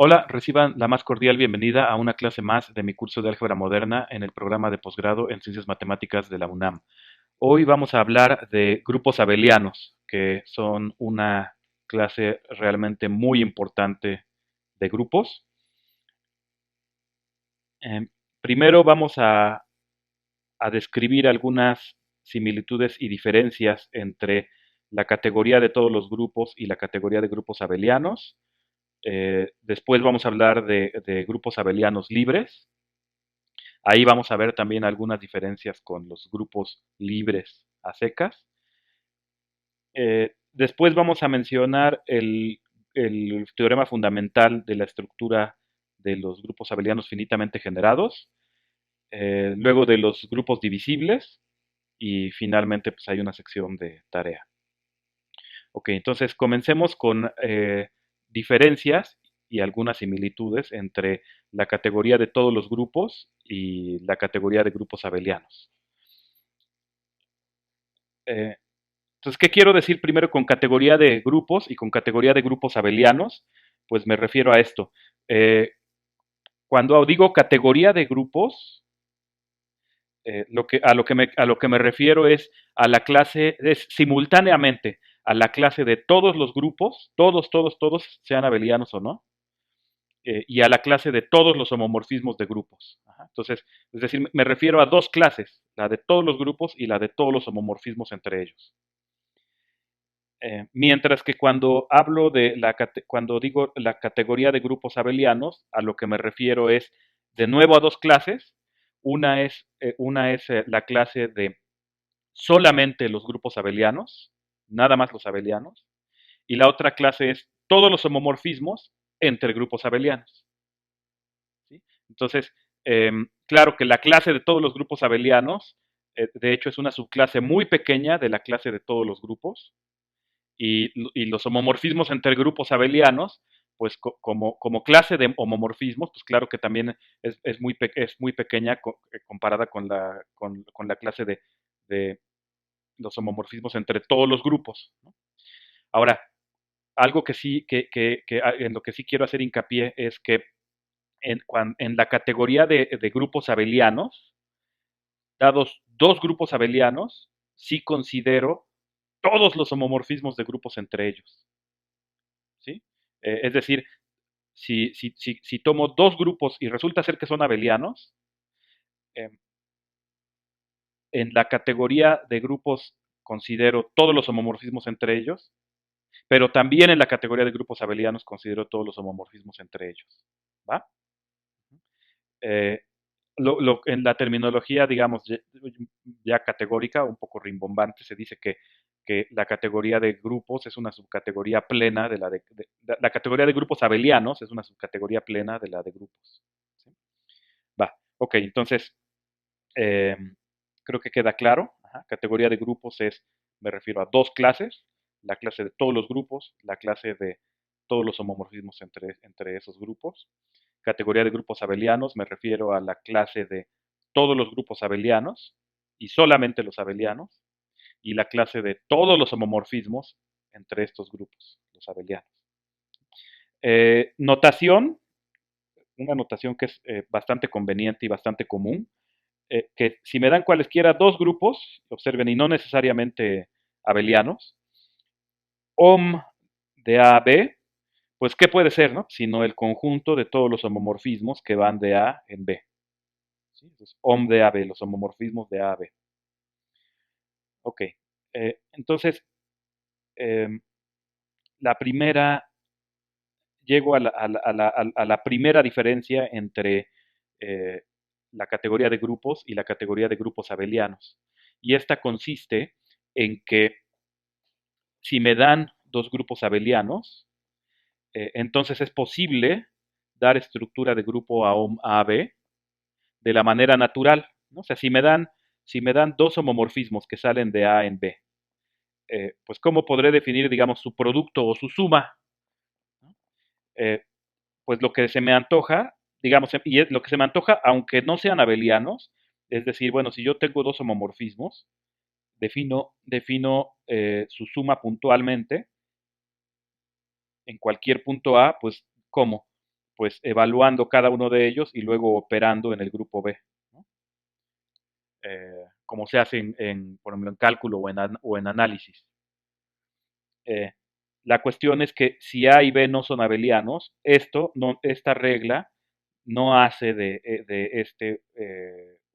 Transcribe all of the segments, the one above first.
Hola, reciban la más cordial bienvenida a una clase más de mi curso de álgebra moderna en el programa de posgrado en Ciencias Matemáticas de la UNAM. Hoy vamos a hablar de grupos abelianos, que son una clase realmente muy importante de grupos. Eh, Primero vamos a describir algunas similitudes y diferencias entre la categoría de todos los grupos y la categoría de grupos abelianos. Después vamos a hablar de grupos abelianos libres. Ahí vamos a ver también algunas diferencias con los grupos libres a secas. Después vamos a mencionar el teorema fundamental de la estructura de los grupos abelianos finitamente generados, luego de los grupos divisibles y finalmente pues hay una sección de tarea. Ok, entonces comencemos con diferencias y algunas similitudes entre la categoría de todos los grupos y la categoría de grupos abelianos. Eh, entonces, ¿qué quiero decir primero con categoría de grupos y con categoría de grupos abelianos? Pues me refiero a esto. Eh, Cuando digo categoría de grupos, a lo que me refiero es a la clase, es simultáneamente a la clase de todos los grupos, todos, sean abelianos o no, y a la clase de todos los homomorfismos de grupos. Ajá. Entonces, es decir, me refiero a dos clases, la de todos los grupos y la de todos los homomorfismos entre ellos. Mientras que cuando hablo de cuando digo la categoría de grupos abelianos, a lo que me refiero es de nuevo a dos clases. Una es la clase de solamente los grupos abelianos, nada más los abelianos, y la otra clase es todos los homomorfismos entre grupos abelianos. ¿Sí? Entonces, claro que la clase de todos los grupos abelianos, de hecho, es una subclase muy pequeña de la clase de todos los grupos, y los homomorfismos entre grupos abelianos, pues como clase de homomorfismos, pues claro que también es muy pequeña comparada con la clase de los homomorfismos entre todos los grupos, ¿no? Ahora, algo que sí, en lo que sí quiero hacer hincapié es que en la categoría de grupos abelianos, dados dos grupos abelianos, sí considero todos los homomorfismos de grupos entre ellos. ¿Sí? Es decir, si tomo dos grupos y resulta ser que son abelianos, eh, en la categoría de grupos considero todos los homomorfismos entre ellos, pero también en la categoría de grupos abelianos considero todos los homomorfismos entre ellos. ¿Va? Eh, en la terminología, digamos, ya categórica, un poco rimbombante, se dice que la categoría de grupos es una subcategoría plena de la categoría de grupos abelianos es una subcategoría plena de la de grupos. ¿Sí? Va, ok, entonces, eh, creo que queda claro. Ajá, categoría de grupos me refiero a dos clases, la clase de todos los grupos, la clase de todos los homomorfismos entre esos grupos. Categoría de grupos abelianos, me refiero a la clase de todos los grupos abelianos y solamente los abelianos, y la clase de todos los homomorfismos entre estos grupos, los abelianos. Notación, una notación que es bastante conveniente y bastante común, que si me dan cualesquiera dos grupos, observen, y no necesariamente abelianos, OM de A a B, pues ¿qué puede ser, no? Sino el conjunto de todos los homomorfismos que van de A en B. ¿Sí? Entonces, OM de AB, los homomorfismos de A a B. Ok, entonces, eh, la primera, llego a la primera diferencia entre eh, la categoría de grupos y la categoría de grupos abelianos. Y esta consiste en que si me dan dos grupos abelianos, entonces es posible dar estructura de grupo a B de la manera natural, ¿no? O sea, si me dan dos homomorfismos que salen de A en B, pues ¿cómo podré definir, digamos, su producto o su suma? ¿No? Eh, pues lo que se me antoja, digamos, y es lo que se me antoja, aunque no sean abelianos, es decir, bueno, si yo tengo dos homomorfismos, defino su suma puntualmente en cualquier punto A, pues ¿cómo? pues evaluando cada uno de ellos y luego operando en el grupo B, ¿no? Como se hace por ejemplo, en cálculo o en análisis. Eh, la cuestión es que si A y B no son abelianos, esta regla no hace de este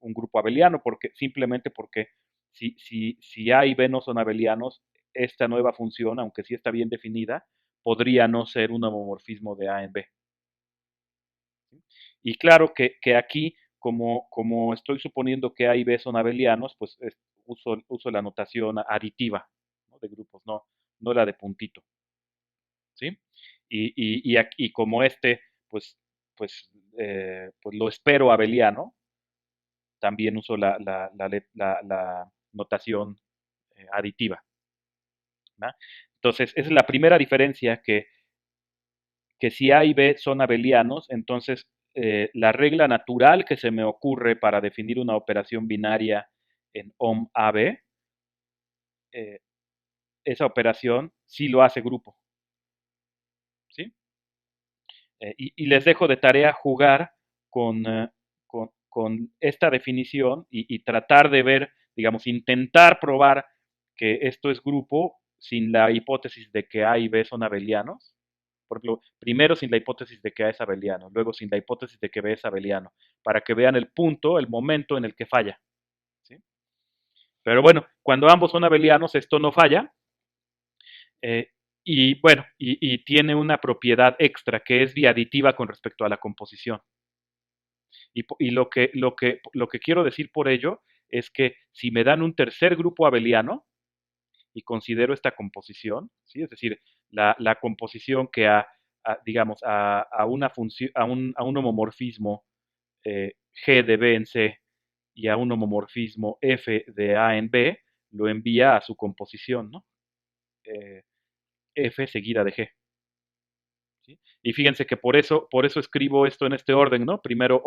un grupo abeliano, simplemente porque si A y B no son abelianos, esta nueva función, aunque sí está bien definida, podría no ser un homomorfismo de A en B. Y claro que aquí, como estoy suponiendo que A y B son abelianos, pues uso la notación aditiva, ¿no? De grupos, no la de puntito. ¿Sí? Y como pues, pues lo espero abeliano, también uso la notación aditiva. ¿Va? Entonces, esa es la primera diferencia, que si A y B son abelianos, entonces la regla natural que se me ocurre para definir una operación binaria en OM AB, eh, esa operación sí lo hace grupo. ¿Sí? Y les dejo de tarea jugar con esta definición y tratar de ver, digamos, intentar probar que esto es grupo sin la hipótesis de que A y B son abelianos. Por ejemplo, primero sin la hipótesis de que A es abeliano, luego sin la hipótesis de que B es abeliano, para que vean el punto, el momento en el que falla. ¿Sí? Pero bueno, cuando ambos son abelianos, esto no falla. Eh, y bueno, y tiene una propiedad extra que es biaditiva con respecto a la composición. Y lo que quiero decir por ello es que si me dan un tercer grupo abeliano y considero esta composición, ¿sí? Es decir, la composición que digamos, una función, a un homomorfismo G de B en C y a un homomorfismo F de A en B, lo envía a su composición, ¿no? Eh, F seguida de G. ¿Sí? Y fíjense que por eso escribo esto en este orden, ¿no? Primero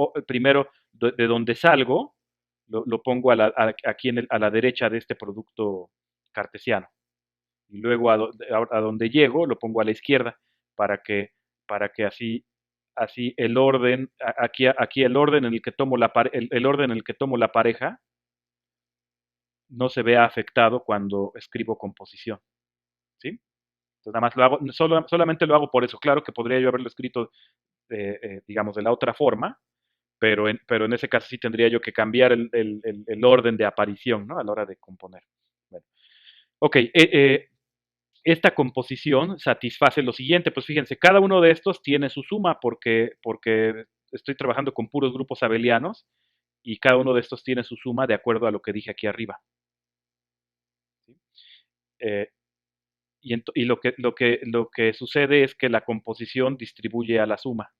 de donde salgo, lo pongo aquí a la derecha de este producto cartesiano. Y luego a donde llego, lo pongo a la izquierda, para que, para que así el orden, aquí el orden en el que tomo el orden en el que tomo la pareja no se vea afectado cuando escribo composición. ¿Sí? Entonces, nada más lo hago, solamente lo hago por eso. Claro que podría yo haberlo escrito, digamos, de la otra forma, pero en ese caso sí tendría yo que cambiar el orden de aparición, ¿no? A la hora de componer. Bueno, ok, esta composición satisface lo siguiente, pues fíjense, cada uno de estos tiene su suma porque estoy trabajando con puros grupos abelianos y cada uno de estos tiene su suma de acuerdo a lo que dije aquí arriba. ¿Sí? Eh, y lo que sucede es que la composición distribuye a la suma.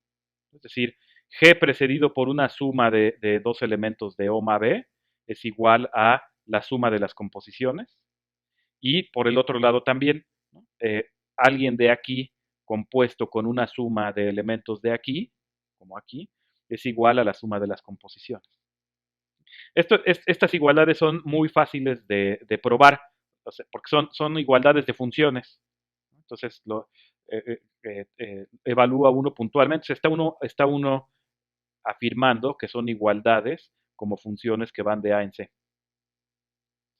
Es decir, G precedido por una suma de dos elementos de O más B es igual a la suma de las composiciones. Y por el otro lado también, ¿no? Alguien de aquí compuesto con una suma de elementos de aquí, como aquí, es igual a la suma de las composiciones. Estas igualdades son muy fáciles de probar, o sea, porque son igualdades de funciones. Entonces, evalúa uno puntualmente. O sea, está uno afirmando que son igualdades como funciones que van de A en C.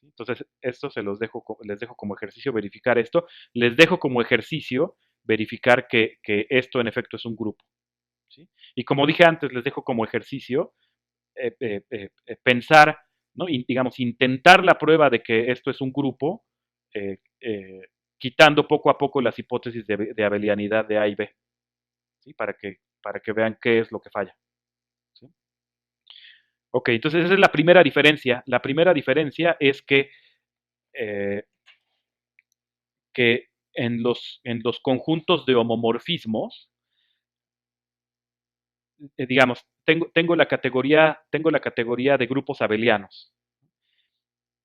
Entonces, esto les dejo como ejercicio verificar esto. Les dejo como ejercicio verificar que esto en efecto es un grupo. ¿Sí? Y como dije antes, les dejo como ejercicio pensar, ¿no? Y, digamos, intentar la prueba de que esto es un grupo, eh, eh, quitando poco a poco las hipótesis de abelianidad de A y B, ¿sí? Para que vean qué es lo que falla. ¿Sí? Ok, entonces esa es la primera diferencia. La primera diferencia es eh, que en los conjuntos de homomorfismos, digamos, tengo la categoría de grupos abelianos.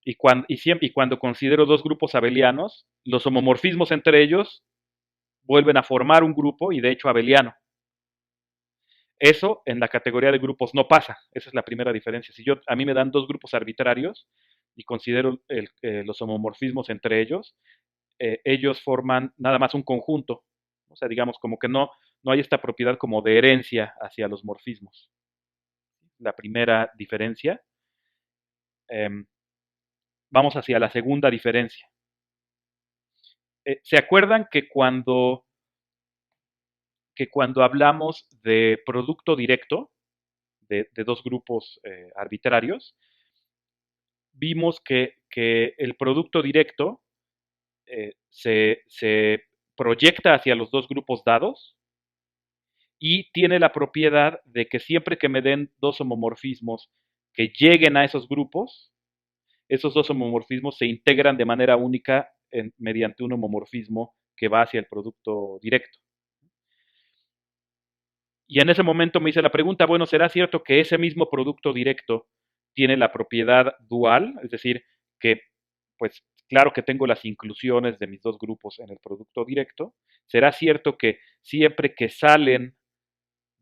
Y cuando considero dos grupos abelianos, los homomorfismos entre ellos vuelven a formar un grupo y de hecho abeliano. Eso en la categoría de grupos no pasa. Esa es la primera diferencia. Si a mí me dan dos grupos arbitrarios y considero los homomorfismos entre ellos, ellos forman nada más un conjunto. O sea, digamos, como que no hay esta propiedad como de herencia hacia los morfismos. La primera diferencia. Eh, Vamos hacia la segunda diferencia. ¿Se acuerdan que cuando hablamos de producto directo de dos grupos arbitrarios, vimos que el producto directo se proyecta hacia los dos grupos dados y tiene la propiedad de que siempre que me den dos homomorfismos que lleguen a esos grupos, esos dos homomorfismos se integran de manera única mediante un homomorfismo que va hacia el producto directo. Y en ese momento me hice la pregunta, bueno, ¿será cierto que ese mismo producto directo tiene la propiedad dual? Es decir, que, pues, claro que tengo las inclusiones de mis dos grupos en el producto directo. ¿Será cierto que siempre que salen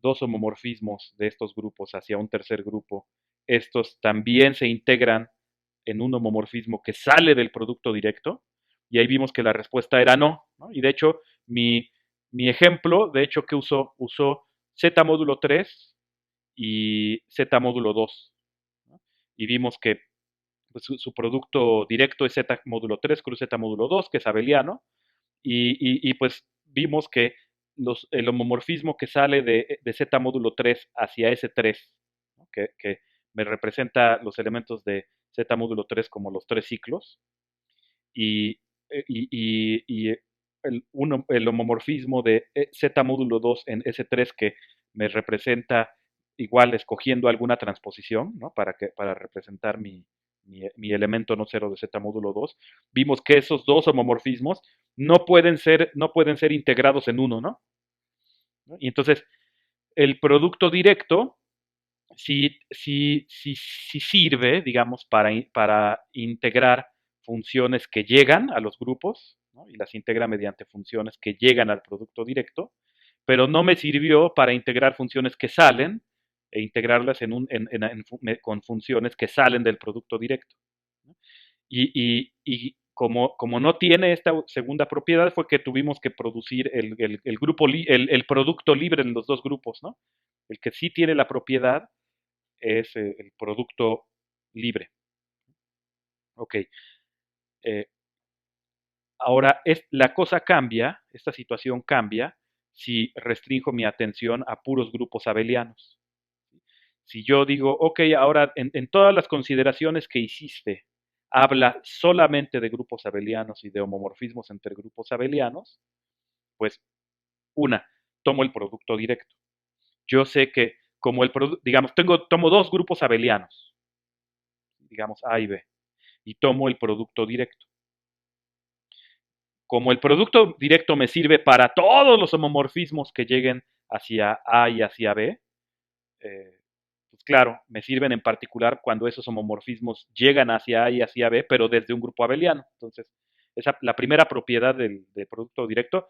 dos homomorfismos de estos grupos hacia un tercer grupo, estos también se integran en un homomorfismo que sale del producto directo? Y ahí vimos que la respuesta era no, ¿no? Y de hecho, mi ejemplo, de hecho, que usó Z módulo 3 y Z módulo 2, ¿no? Y vimos que pues, su producto directo es Z módulo 3 cruz Z módulo 2, que es abeliano, y pues vimos que el homomorfismo que sale de Z módulo 3 hacia S3, ¿no? Que me representa los elementos de Z módulo 3 como los tres ciclos, y, y el homomorfismo de Z módulo 2 en S3 que me representa igual escogiendo alguna transposición, ¿no? Para representar mi elemento no cero de Z módulo 2, vimos que esos dos homomorfismos no pueden ser integrados en uno, ¿no? Y entonces, el producto directo sí sirve, digamos, para integrar funciones que llegan a los grupos, ¿no? Y las integra mediante funciones que llegan al producto directo, pero no me sirvió para integrar funciones que salen e integrarlas con funciones que salen del producto directo, ¿no? Y como no tiene esta segunda propiedad, fue que tuvimos que producir el producto libre en los dos grupos, ¿no? El que sí tiene la propiedad es el producto libre. Ok. Eh, Ahora, la cosa cambia, esta situación cambia, si restringo mi atención a puros grupos abelianos. Si yo digo, ok, ahora en todas las consideraciones que hiciste, habla solamente de grupos abelianos y de homomorfismos entre grupos abelianos, pues una, tomo el producto directo. Yo sé que como digamos, tomo dos grupos abelianos, digamos A y B, y tomo el producto directo. Como el producto directo me sirve para todos los homomorfismos que lleguen hacia A y hacia B, eh, pues claro, me sirven en particular cuando esos homomorfismos llegan hacia A y hacia B, pero desde un grupo abeliano. Entonces, la primera propiedad del producto directo,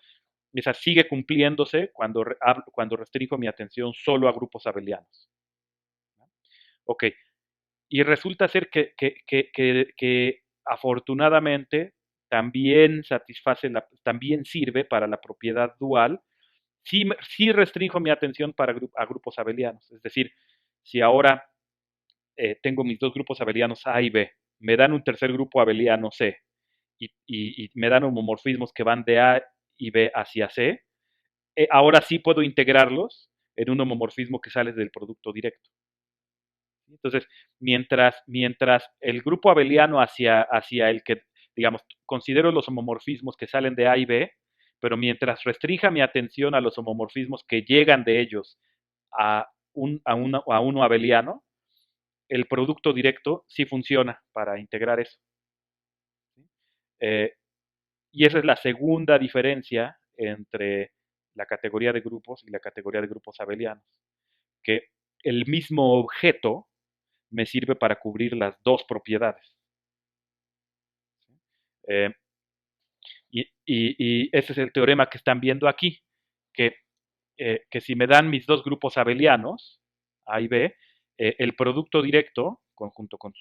esa sigue cumpliéndose cuando restringo mi atención solo a grupos abelianos. Ok, y resulta ser que afortunadamente también también sirve para la propiedad dual. Sí restringo mi atención a grupos abelianos. Es decir, si ahora tengo mis dos grupos abelianos A y B, me dan un tercer grupo abeliano C y me dan homomorfismos que van de A y B hacia C, ahora sí puedo integrarlos en un homomorfismo que sale del producto directo. Entonces, mientras el grupo abeliano hacia el que, digamos, considero los homomorfismos que salen de A y B, pero mientras restrinja mi atención a los homomorfismos que llegan de ellos a uno abeliano, el producto directo sí funciona para integrar eso. Eh, y esa es la segunda diferencia entre la categoría de grupos y la categoría de grupos abelianos, que el mismo objeto me sirve para cubrir las dos propiedades. Eh, y ese es el teorema que están viendo aquí, que, que si me dan mis dos grupos abelianos, A y B, el producto directo, junto con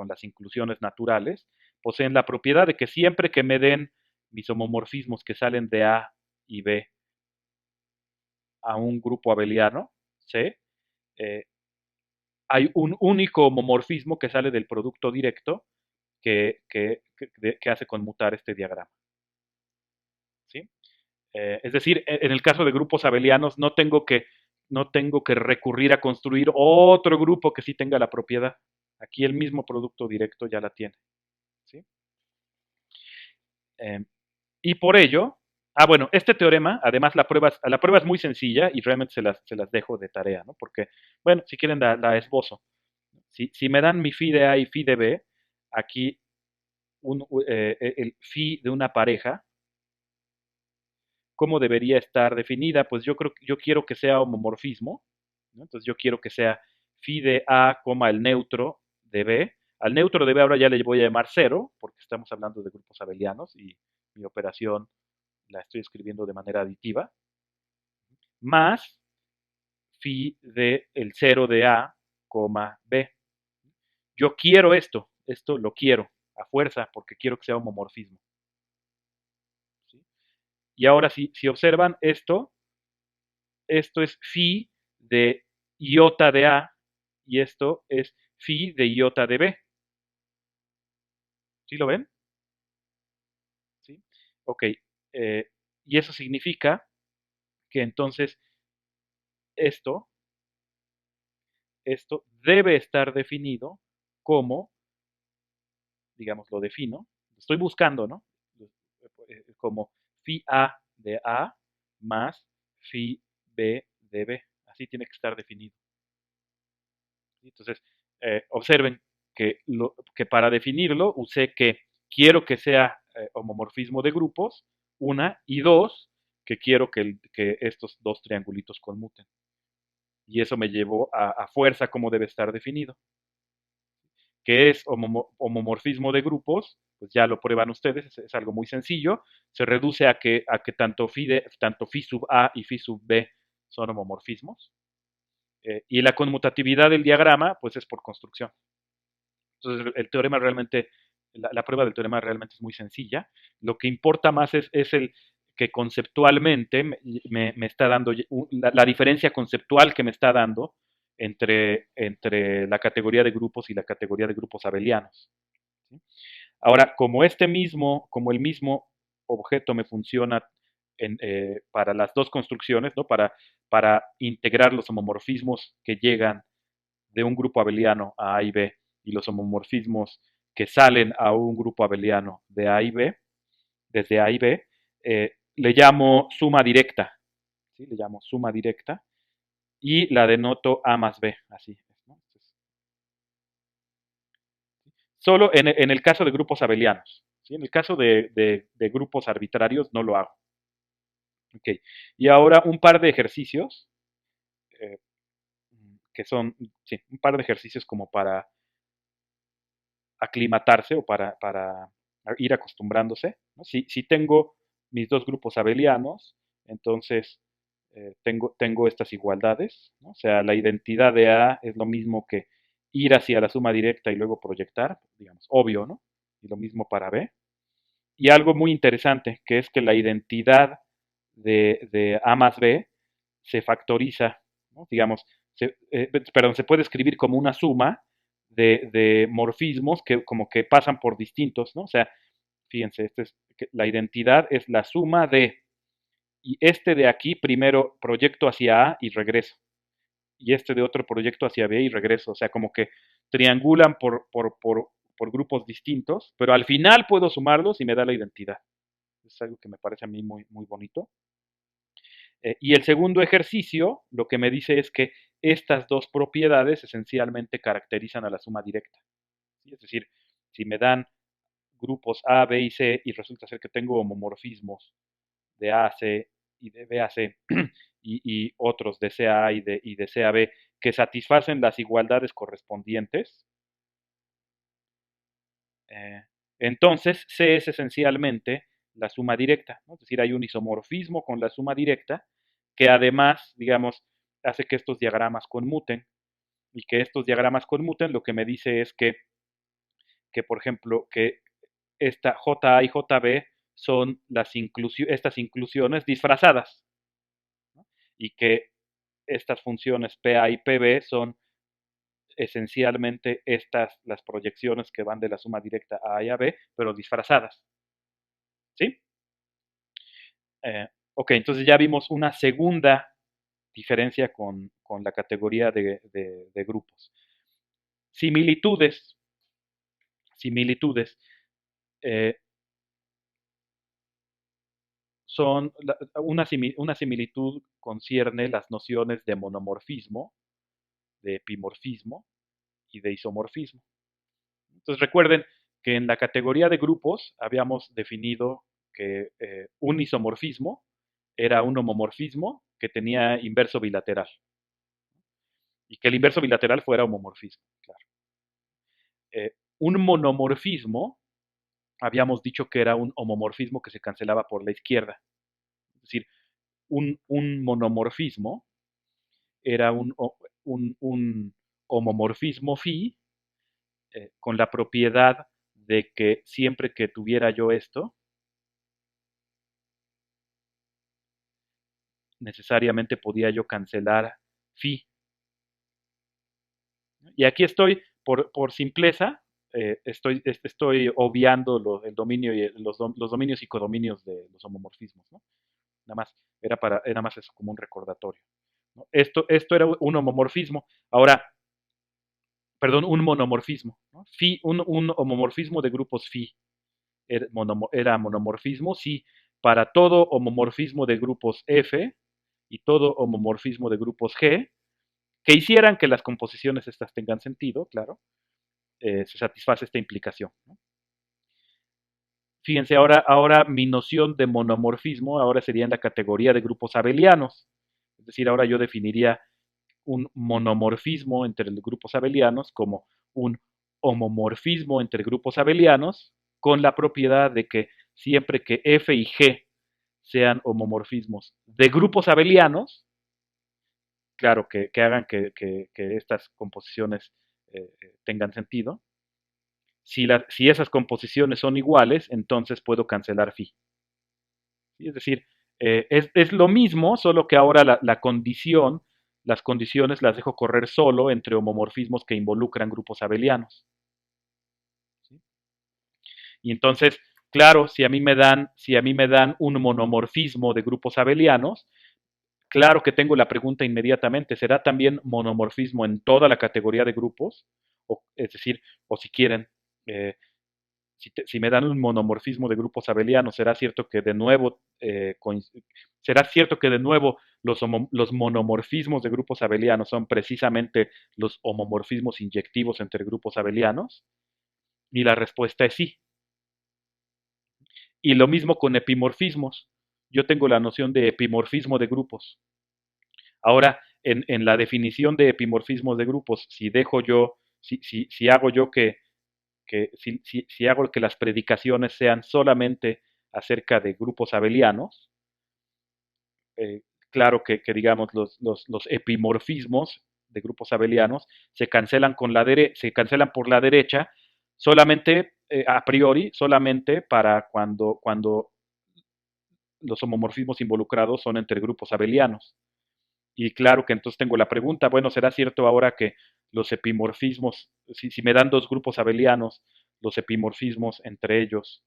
las inclusiones naturales, poseen la propiedad de que siempre que me den mis homomorfismos que salen de A y B a un grupo abeliano, C, eh, hay un único homomorfismo que sale del producto directo que hace conmutar este diagrama. ¿Sí? Es decir, en el caso de grupos abelianos no tengo que recurrir a construir otro grupo que sí tenga la propiedad. Aquí el mismo producto directo ya la tiene. ¿Sí? Eh, y por ello, bueno, este teorema, además la prueba es muy sencilla y realmente se las dejo de tarea, ¿no? Porque, bueno, si quieren la esbozo. Si me dan mi phi de A y phi de B, aquí el phi de una pareja, ¿cómo debería estar definida? Pues yo quiero que sea homomorfismo, ¿no? Entonces yo quiero que sea phi de A, el neutro de B. Al neutro de B ahora ya le voy a llamar cero, porque estamos hablando de grupos abelianos y mi operación la estoy escribiendo de manera aditiva, más phi de el cero de A, B. Yo quiero esto lo quiero a fuerza porque quiero que sea homomorfismo. ¿Sí? Y ahora si observan esto es phi de iota de A y esto es phi de iota de B. ¿Sí lo ven? ¿Sí? Ok. eh, y eso significa que entonces esto, esto debe estar definido como, digamos, lo defino, lo estoy buscando, ¿no? Como phi A de A más phi B de B. Así tiene que estar definido. Entonces, observen que para definirlo usé que quiero que sea homomorfismo de grupos, una, y dos, que quiero que estos dos triangulitos conmuten. Y eso me llevó a fuerza cómo debe estar definido. Que es homomorfismo de grupos, pues ya lo prueban ustedes, es algo muy sencillo, se reduce a que tanto phi sub A y phi sub B son homomorfismos, y la conmutatividad del diagrama, pues es por construcción. Entonces, el teorema realmente, la prueba del teorema realmente es muy sencilla. Lo que importa más es el que conceptualmente me está dando, la diferencia conceptual que me está dando entre la categoría de grupos y la categoría de grupos abelianos. ¿Sí? Ahora, como el mismo objeto me funciona para las dos construcciones, ¿no? Para integrar los homomorfismos que llegan de un grupo abeliano a A y B y los homomorfismos que salen a un grupo abeliano de A y B, desde A y B, le llamo suma directa, ¿sí? Le llamo suma directa y la denoto A más B, así. ¿No? Entonces, solo en el caso de grupos abelianos, ¿sí? En el caso de grupos arbitrarios no lo hago. Okay. Y ahora un par de ejercicios, eh, que son, sí, un par de ejercicios como para aclimatarse o para ir acostumbrándose. ¿No? Si tengo mis dos grupos abelianos, entonces tengo estas igualdades. ¿No? O sea, la identidad de A es lo mismo que ir hacia la suma directa y luego proyectar, digamos, obvio, ¿no? Y lo mismo para B. Y algo muy interesante, que es que la identidad de A más B se factoriza, ¿no? Digamos, se puede escribir como una suma de morfismos que como que pasan por distintos, ¿no? O sea, fíjense, la identidad es la suma y este de aquí primero proyecto hacia A y regreso, y este de otro proyecto hacia B y regreso, o sea, como que triangulan por grupos distintos, pero al final puedo sumarlos y me da la identidad. Es algo que me parece a mí muy, muy bonito. Y el segundo ejercicio lo que me dice es que estas dos propiedades esencialmente caracterizan a la suma directa. ¿Sí? Es decir, si me dan grupos A, B y C y resulta ser que tengo homomorfismos de A a C y de B a C y otros de C a A y de C a B que satisfacen las igualdades correspondientes, eh, entonces C es esencialmente la suma directa, ¿no? Es decir, hay un isomorfismo con la suma directa que además, digamos, hace que estos diagramas conmuten y que estos diagramas conmuten lo que me dice es que por ejemplo, que esta JA y JB son estas inclusiones disfrazadas, ¿no? y que estas funciones PA y PB son esencialmente las proyecciones que van de la suma directa a A y a B, pero disfrazadas. ¿Sí? Ok, entonces ya vimos una segunda diferencia con la categoría de grupos. Similitudes. Similitudes. eh, una similitud concierne las nociones de monomorfismo, de epimorfismo y de isomorfismo. Entonces recuerden que en la categoría de grupos habíamos definido que un isomorfismo era un homomorfismo que tenía inverso bilateral y que el inverso bilateral fuera homomorfismo. Claro. Un monomorfismo habíamos dicho que era un homomorfismo que se cancelaba por la izquierda. Es decir, un monomorfismo era un homomorfismo phi con la propiedad de que siempre que tuviera yo esto, necesariamente podía yo cancelar phi. Y aquí estoy, por simpleza, estoy obviando el dominio y los dominios y codominios de los homomorfismos, ¿no? Nada más eso como un recordatorio, ¿no? Esto era un homomorfismo. Ahora, perdón, un monomorfismo, ¿no? Phi, un homomorfismo de grupos phi era monomorfismo si para todo homomorfismo de grupos F y todo homomorfismo de grupos G, que hicieran que las composiciones estas tengan sentido, claro, se satisface esta implicación, ¿no? Fíjense, ahora mi noción de monomorfismo ahora sería en la categoría de grupos abelianos. Es decir, ahora yo definiría un monomorfismo entre los grupos abelianos como un homomorfismo entre grupos abelianos con la propiedad de que siempre que F y G sean homomorfismos de grupos abelianos, claro, que hagan que estas composiciones tengan sentido. Si esas composiciones son iguales, entonces puedo cancelar phi. ¿Sí? Es decir, es lo mismo, solo que ahora las condiciones las dejo correr solo entre homomorfismos que involucran grupos abelianos. ¿Sí? Y entonces, claro, si a mí me dan un monomorfismo de grupos abelianos, claro que tengo la pregunta inmediatamente, ¿será también monomorfismo en toda la categoría de grupos? Es decir, o si quieren, eh, si me dan un monomorfismo de grupos abelianos, será cierto que de nuevo los monomorfismos de grupos abelianos son precisamente los homomorfismos inyectivos entre grupos abelianos? Y la respuesta es sí. Y lo mismo con epimorfismos. Yo tengo la noción de epimorfismo de grupos. Ahora, en la definición de epimorfismos de grupos, si hago yo si hago que las predicaciones sean solamente acerca de grupos abelianos, eh, claro que digamos los epimorfismos de grupos abelianos se cancelan por la derecha solamente a priori, solamente para cuando los homomorfismos involucrados son entre grupos abelianos. Y claro que entonces tengo la pregunta, bueno, ¿será cierto ahora que los epimorfismos, si me dan dos grupos abelianos, los epimorfismos entre ellos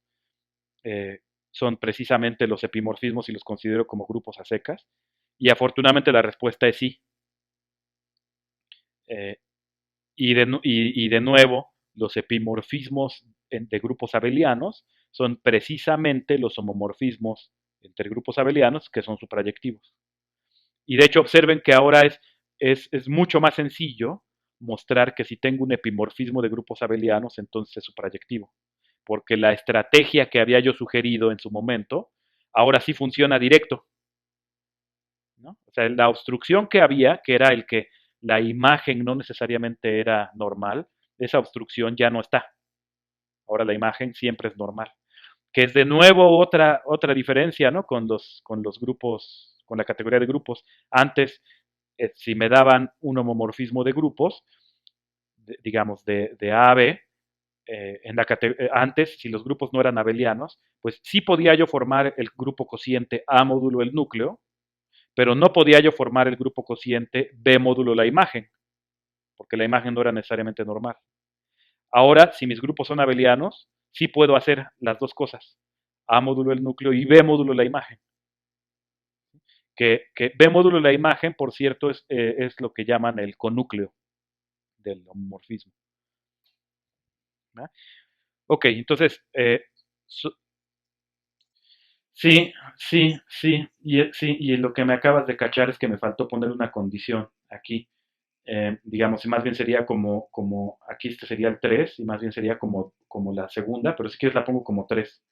eh, son precisamente los epimorfismos y los considero como grupos a secas? Y afortunadamente la respuesta es sí. Eh, y de nuevo, los epimorfismos de grupos abelianos son precisamente los homomorfismos entre grupos abelianos que son suprayectivos. Y de hecho observen que ahora es mucho más sencillo mostrar que si tengo un epimorfismo de grupos abelianos, entonces es suprayectivo. Porque la estrategia que había yo sugerido en su momento, ahora sí funciona directo, ¿no? O sea, la obstrucción que había, que era el que la imagen no necesariamente era normal, esa obstrucción ya no está. Ahora la imagen siempre es normal. Que es de nuevo otra diferencia, ¿no? Con los grupos, con la categoría de grupos. Antes, si me daban un homomorfismo de grupos, digamos de A a B, antes, si los grupos no eran abelianos, pues sí podía yo formar el grupo cociente A módulo el núcleo, pero no podía yo formar el grupo cociente B módulo la imagen, porque la imagen no era necesariamente normal. Ahora, si mis grupos son abelianos, sí puedo hacer las dos cosas, A módulo el núcleo y B módulo la imagen. Que B módulo la imagen, por cierto, es lo que llaman el conúcleo del homomorfismo. ¿Verdad? Ok, entonces, sí, sí, sí, sí, y lo que me acabas de cachar es que me faltó poner una condición aquí. Digamos, y más bien sería como aquí este sería el 3 y más bien sería como la segunda, pero si quieres la pongo como 3.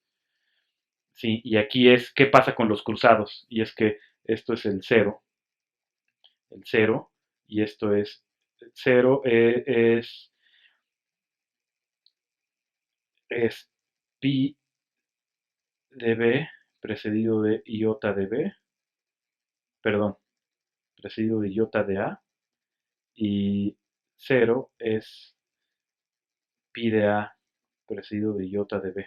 Sí, y aquí es qué pasa con los cruzados, y es que esto es el cero y esto es el 0, es pi de b precedido de iota de b, perdón, precedido de iota de a, y cero es pi de a precedido de iota de b.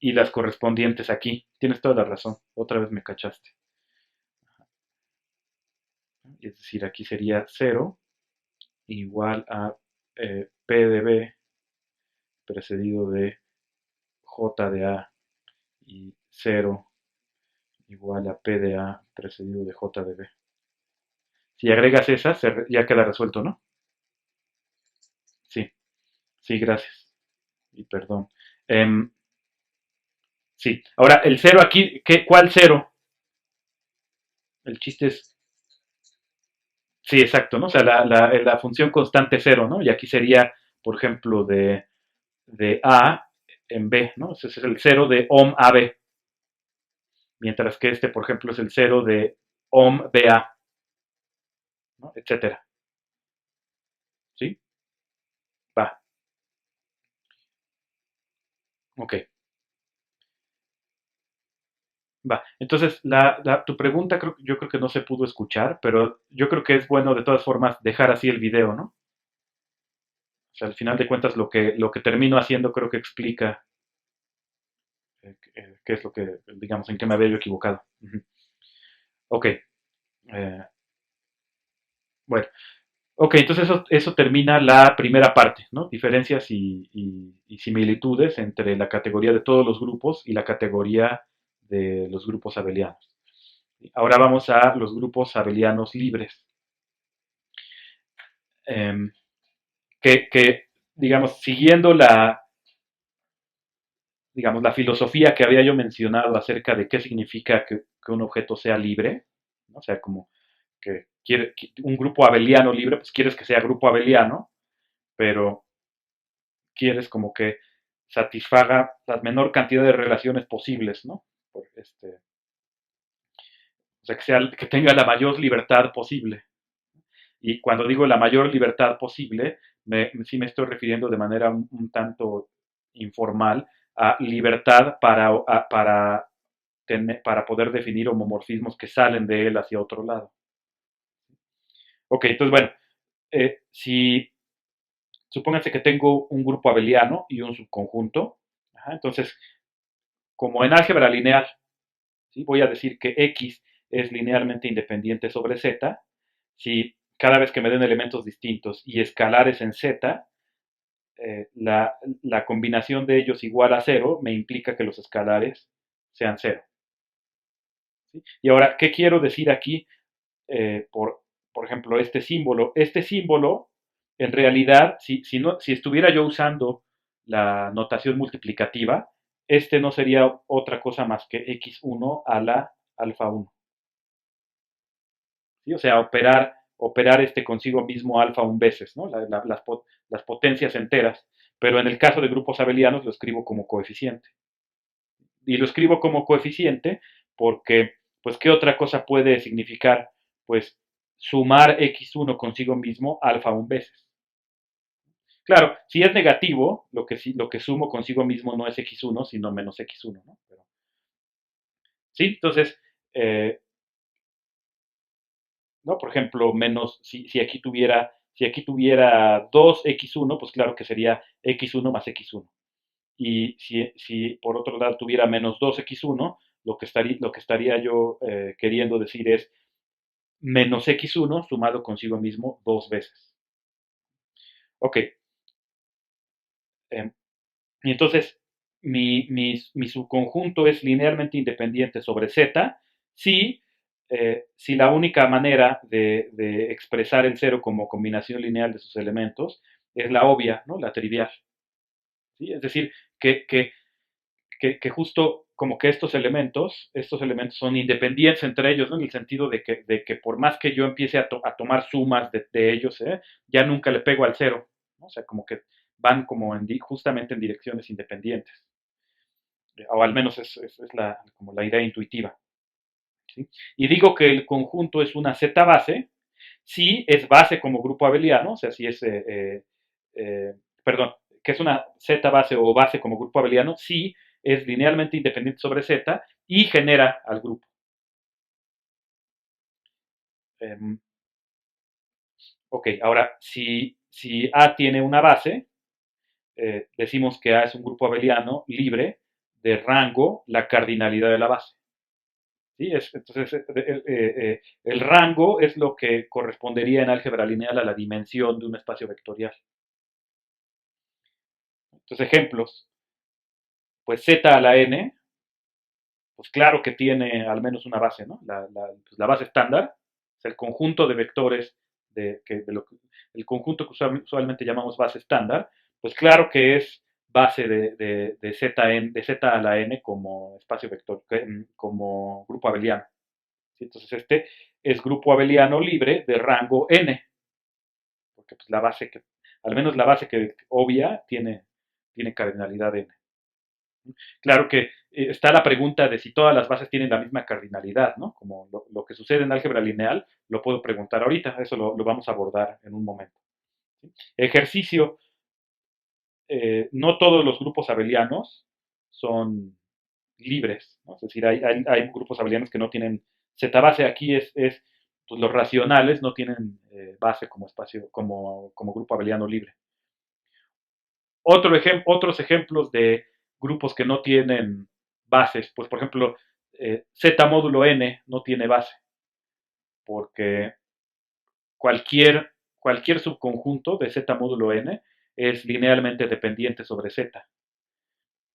Y las correspondientes aquí. Tienes toda la razón. Otra vez me cachaste. Es decir, aquí sería cero igual a P de B precedido de J de A y cero igual a P de A precedido de J de B. Si agregas esas, ya queda resuelto, ¿no? Sí, sí, gracias. Y perdón. Em, sí, ahora el cero aquí, ¿cuál cero? El chiste es, sí, exacto, ¿no? O sea, la función constante cero, ¿no? Y aquí sería, por ejemplo, de A en B, ¿no? Ese es el cero de ohm AB, mientras que este, por ejemplo, es el cero de ohm BA, ¿no? Etcétera. ¿Sí? Va, ok, va. Entonces, tu pregunta yo creo que no se pudo escuchar, pero yo creo que es bueno de todas formas dejar así el video, ¿no? O sea, al final de cuentas lo que termino haciendo creo que explica qué es lo que, digamos, en qué me había yo equivocado. Ujú. Ok, bueno. Ok, entonces eso termina la primera parte, ¿no? Diferencias y similitudes entre la categoría de todos los grupos y la categoría de los grupos abelianos. Ahora vamos a los grupos abelianos libres, em, digamos, siguiendo digamos, la filosofía que había yo mencionado acerca de qué significa que un objeto sea libre, ¿no? O sea, como que un grupo abeliano libre, pues quieres que sea grupo abeliano, pero quieres como que satisfaga la menor cantidad de relaciones posibles, ¿no? O sea, que tenga la mayor libertad posible. Y cuando digo la mayor libertad posible, sí me estoy refiriendo de manera un tanto informal a libertad para poder definir homomorfismos que salen de él hacia otro lado. Ok, entonces bueno, si supónganse que tengo un grupo abeliano y un subconjunto, entonces como en álgebra lineal, ¿sí? Voy a decir que X es linealmente independiente sobre Z, si cada vez que me den elementos distintos y escalares en Z, la combinación de ellos igual a cero me implica que los escalares sean cero. ¿Sí? Y ahora, ¿qué quiero decir aquí por ejemplo, este símbolo? Este símbolo, en realidad, si estuviera yo usando la notación multiplicativa, este no sería otra cosa más que x1 a la alfa 1. ¿Sí? O sea, operar consigo mismo alfa un veces, ¿no? Las potencias enteras, pero en el caso de grupos abelianos lo escribo como coeficiente. Y lo escribo como coeficiente porque, pues, ¿qué otra cosa puede significar? Pues, sumar x1 consigo mismo alfa un veces. Claro, si es negativo, lo que sumo consigo mismo no es x1, sino menos x1, ¿no? Sí, entonces, eh, ¿no? Por ejemplo, menos, si aquí tuviera 2x1, pues claro que sería x1 más x1. Y si por otro lado tuviera menos 2x1, lo que estaría yo queriendo decir es menos x1 sumado consigo mismo dos veces. Ok, eh, y entonces mi subconjunto es linealmente independiente sobre z si la única manera de expresar el cero como combinación lineal de sus elementos es la obvia, ¿no? La trivial. ¿Sí? Es decir, que, que, que justo como que estos elementos son independientes entre ellos, ¿no? En el sentido de que por más que yo empiece a tomar sumas de ellos, ya nunca le pego al cero, ¿no? O sea, como que van como justamente en direcciones independientes, o al menos es como la idea intuitiva. ¿Sí? Y digo que el conjunto es una Z base, si es base como grupo abeliano, o sea, si es, eh, perdón, que es una Z base o base como grupo abeliano, si es linealmente independiente sobre Z y genera al grupo. Um, ok, ahora, si A tiene una base, decimos que A es un grupo abeliano libre de rango la cardinalidad de la base. ¿Sí? Entonces, el rango es lo que correspondería en álgebra lineal a la dimensión de un espacio vectorial. Entonces, ejemplos. Pues z a la n, pues claro que tiene al menos una base, ¿no? La base estándar es el conjunto de vectores el conjunto que usualmente llamamos base estándar, pues claro que es base de z a la n como espacio vector, como grupo abeliano. ¿Sí? Entonces este es grupo abeliano libre de rango n, porque pues al menos la base que obvia tiene cardinalidad n. Claro que está la pregunta de si todas las bases tienen la misma cardinalidad, ¿no? Como lo que sucede en álgebra lineal, lo puedo preguntar ahorita, eso lo vamos a abordar en un momento. ¿Sí? Ejercicio, no todos los grupos abelianos son libres, ¿no? Es decir, hay grupos abelianos que no tienen Z base, aquí pues los racionales no tienen base como espacio, como grupo abeliano libre. Otros ejemplos de grupos que no tienen bases, pues por ejemplo, Z módulo n no tiene base, porque cualquier subconjunto de Z módulo n es linealmente dependiente sobre Z.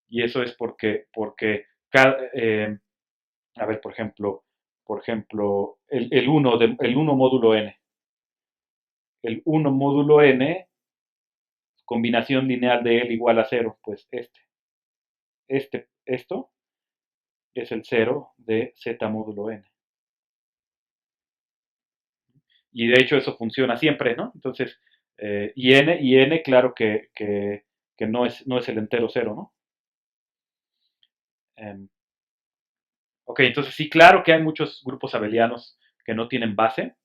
Y eso es porque a ver, por ejemplo, el 1 módulo n. El 1 módulo n, combinación lineal de él igual a 0, pues esto es el 0 de z módulo n. Y de hecho eso funciona siempre, ¿no? Entonces, y n claro que no es el entero 0, ¿no? Um, ok, entonces sí, claro que hay muchos grupos abelianos que no tienen base.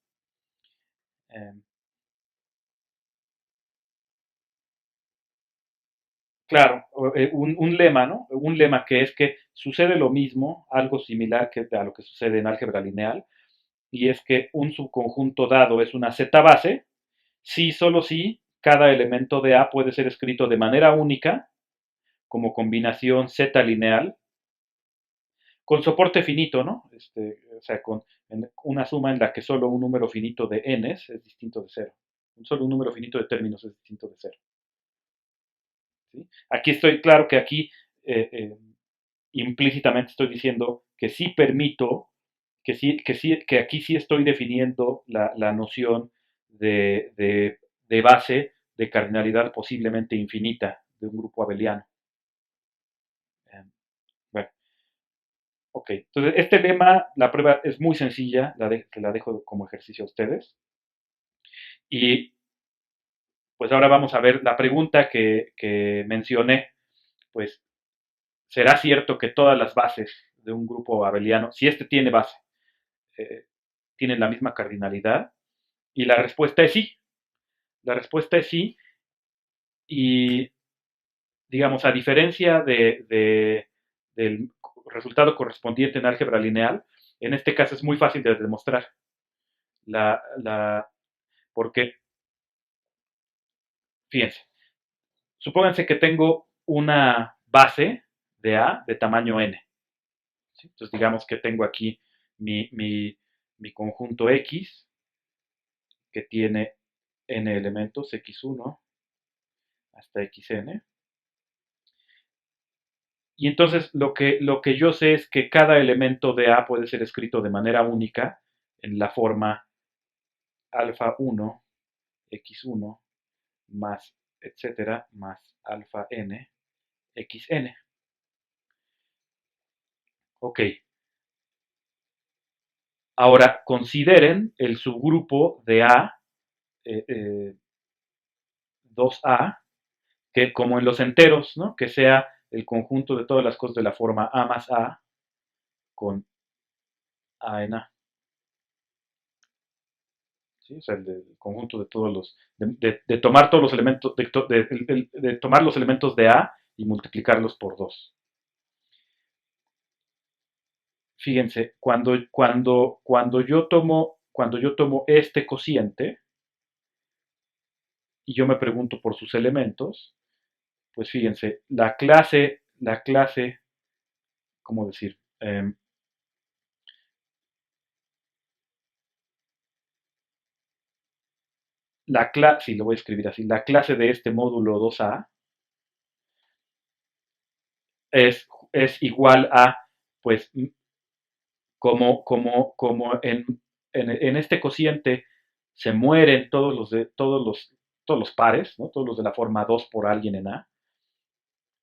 Um, claro, un lema, ¿no? Un lema que es que sucede lo mismo, algo similar a lo que sucede en álgebra lineal, y es que un subconjunto dado es una Z base, si solo si cada elemento de A puede ser escrito de manera única, como combinación Z lineal, con soporte finito, ¿no? O sea, con una suma en la que solo un número finito de n's es distinto de cero. Solo un número finito de términos es distinto de cero. ¿Sí? Aquí claro que aquí eh, eh, implícitamente estoy diciendo que sí permito, que aquí sí estoy definiendo la noción de base de cardinalidad posiblemente infinita de un grupo abeliano. Bueno, ok. Entonces, este lema, la prueba es muy sencilla, que la dejo como ejercicio a ustedes. Y pues ahora vamos a ver la pregunta que mencioné, pues, ¿será cierto que todas las bases de un grupo abeliano, si este tiene base, eh, tienen la misma cardinalidad? Y la respuesta es sí. La respuesta es sí. Y, digamos, a diferencia del resultado correspondiente en álgebra lineal, en este caso es muy fácil de demostrar. La, la, porque, fíjense, supónganse que tengo una base de A de tamaño n. ¿sí? Entonces digamos que tengo aquí mi conjunto X, que tiene n elementos, x1 hasta xn. Y entonces lo que yo sé es que cada elemento de A puede ser escrito de manera única en la forma alfa 1, x1, más, etcétera, más alfa n, xn. Ok, ahora consideren el subgrupo de A, eh, eh, 2A, que como en los enteros, ¿no? Que sea el conjunto de todas las cosas de la forma A más A con A en A. ¿Sí? O sea, el conjunto de todos los, de tomar todos los elementos, de tomar los elementos de A y multiplicarlos por 2. Fíjense, cuando yo tomo este cociente y yo me pregunto por sus elementos, pues fíjense, ¿cómo decir? Sí, lo voy a escribir así, la clase de este módulo 2A es igual a, pues, como en este cociente se mueren todos los pares, ¿no? Todos los de la forma 2 por alguien en A,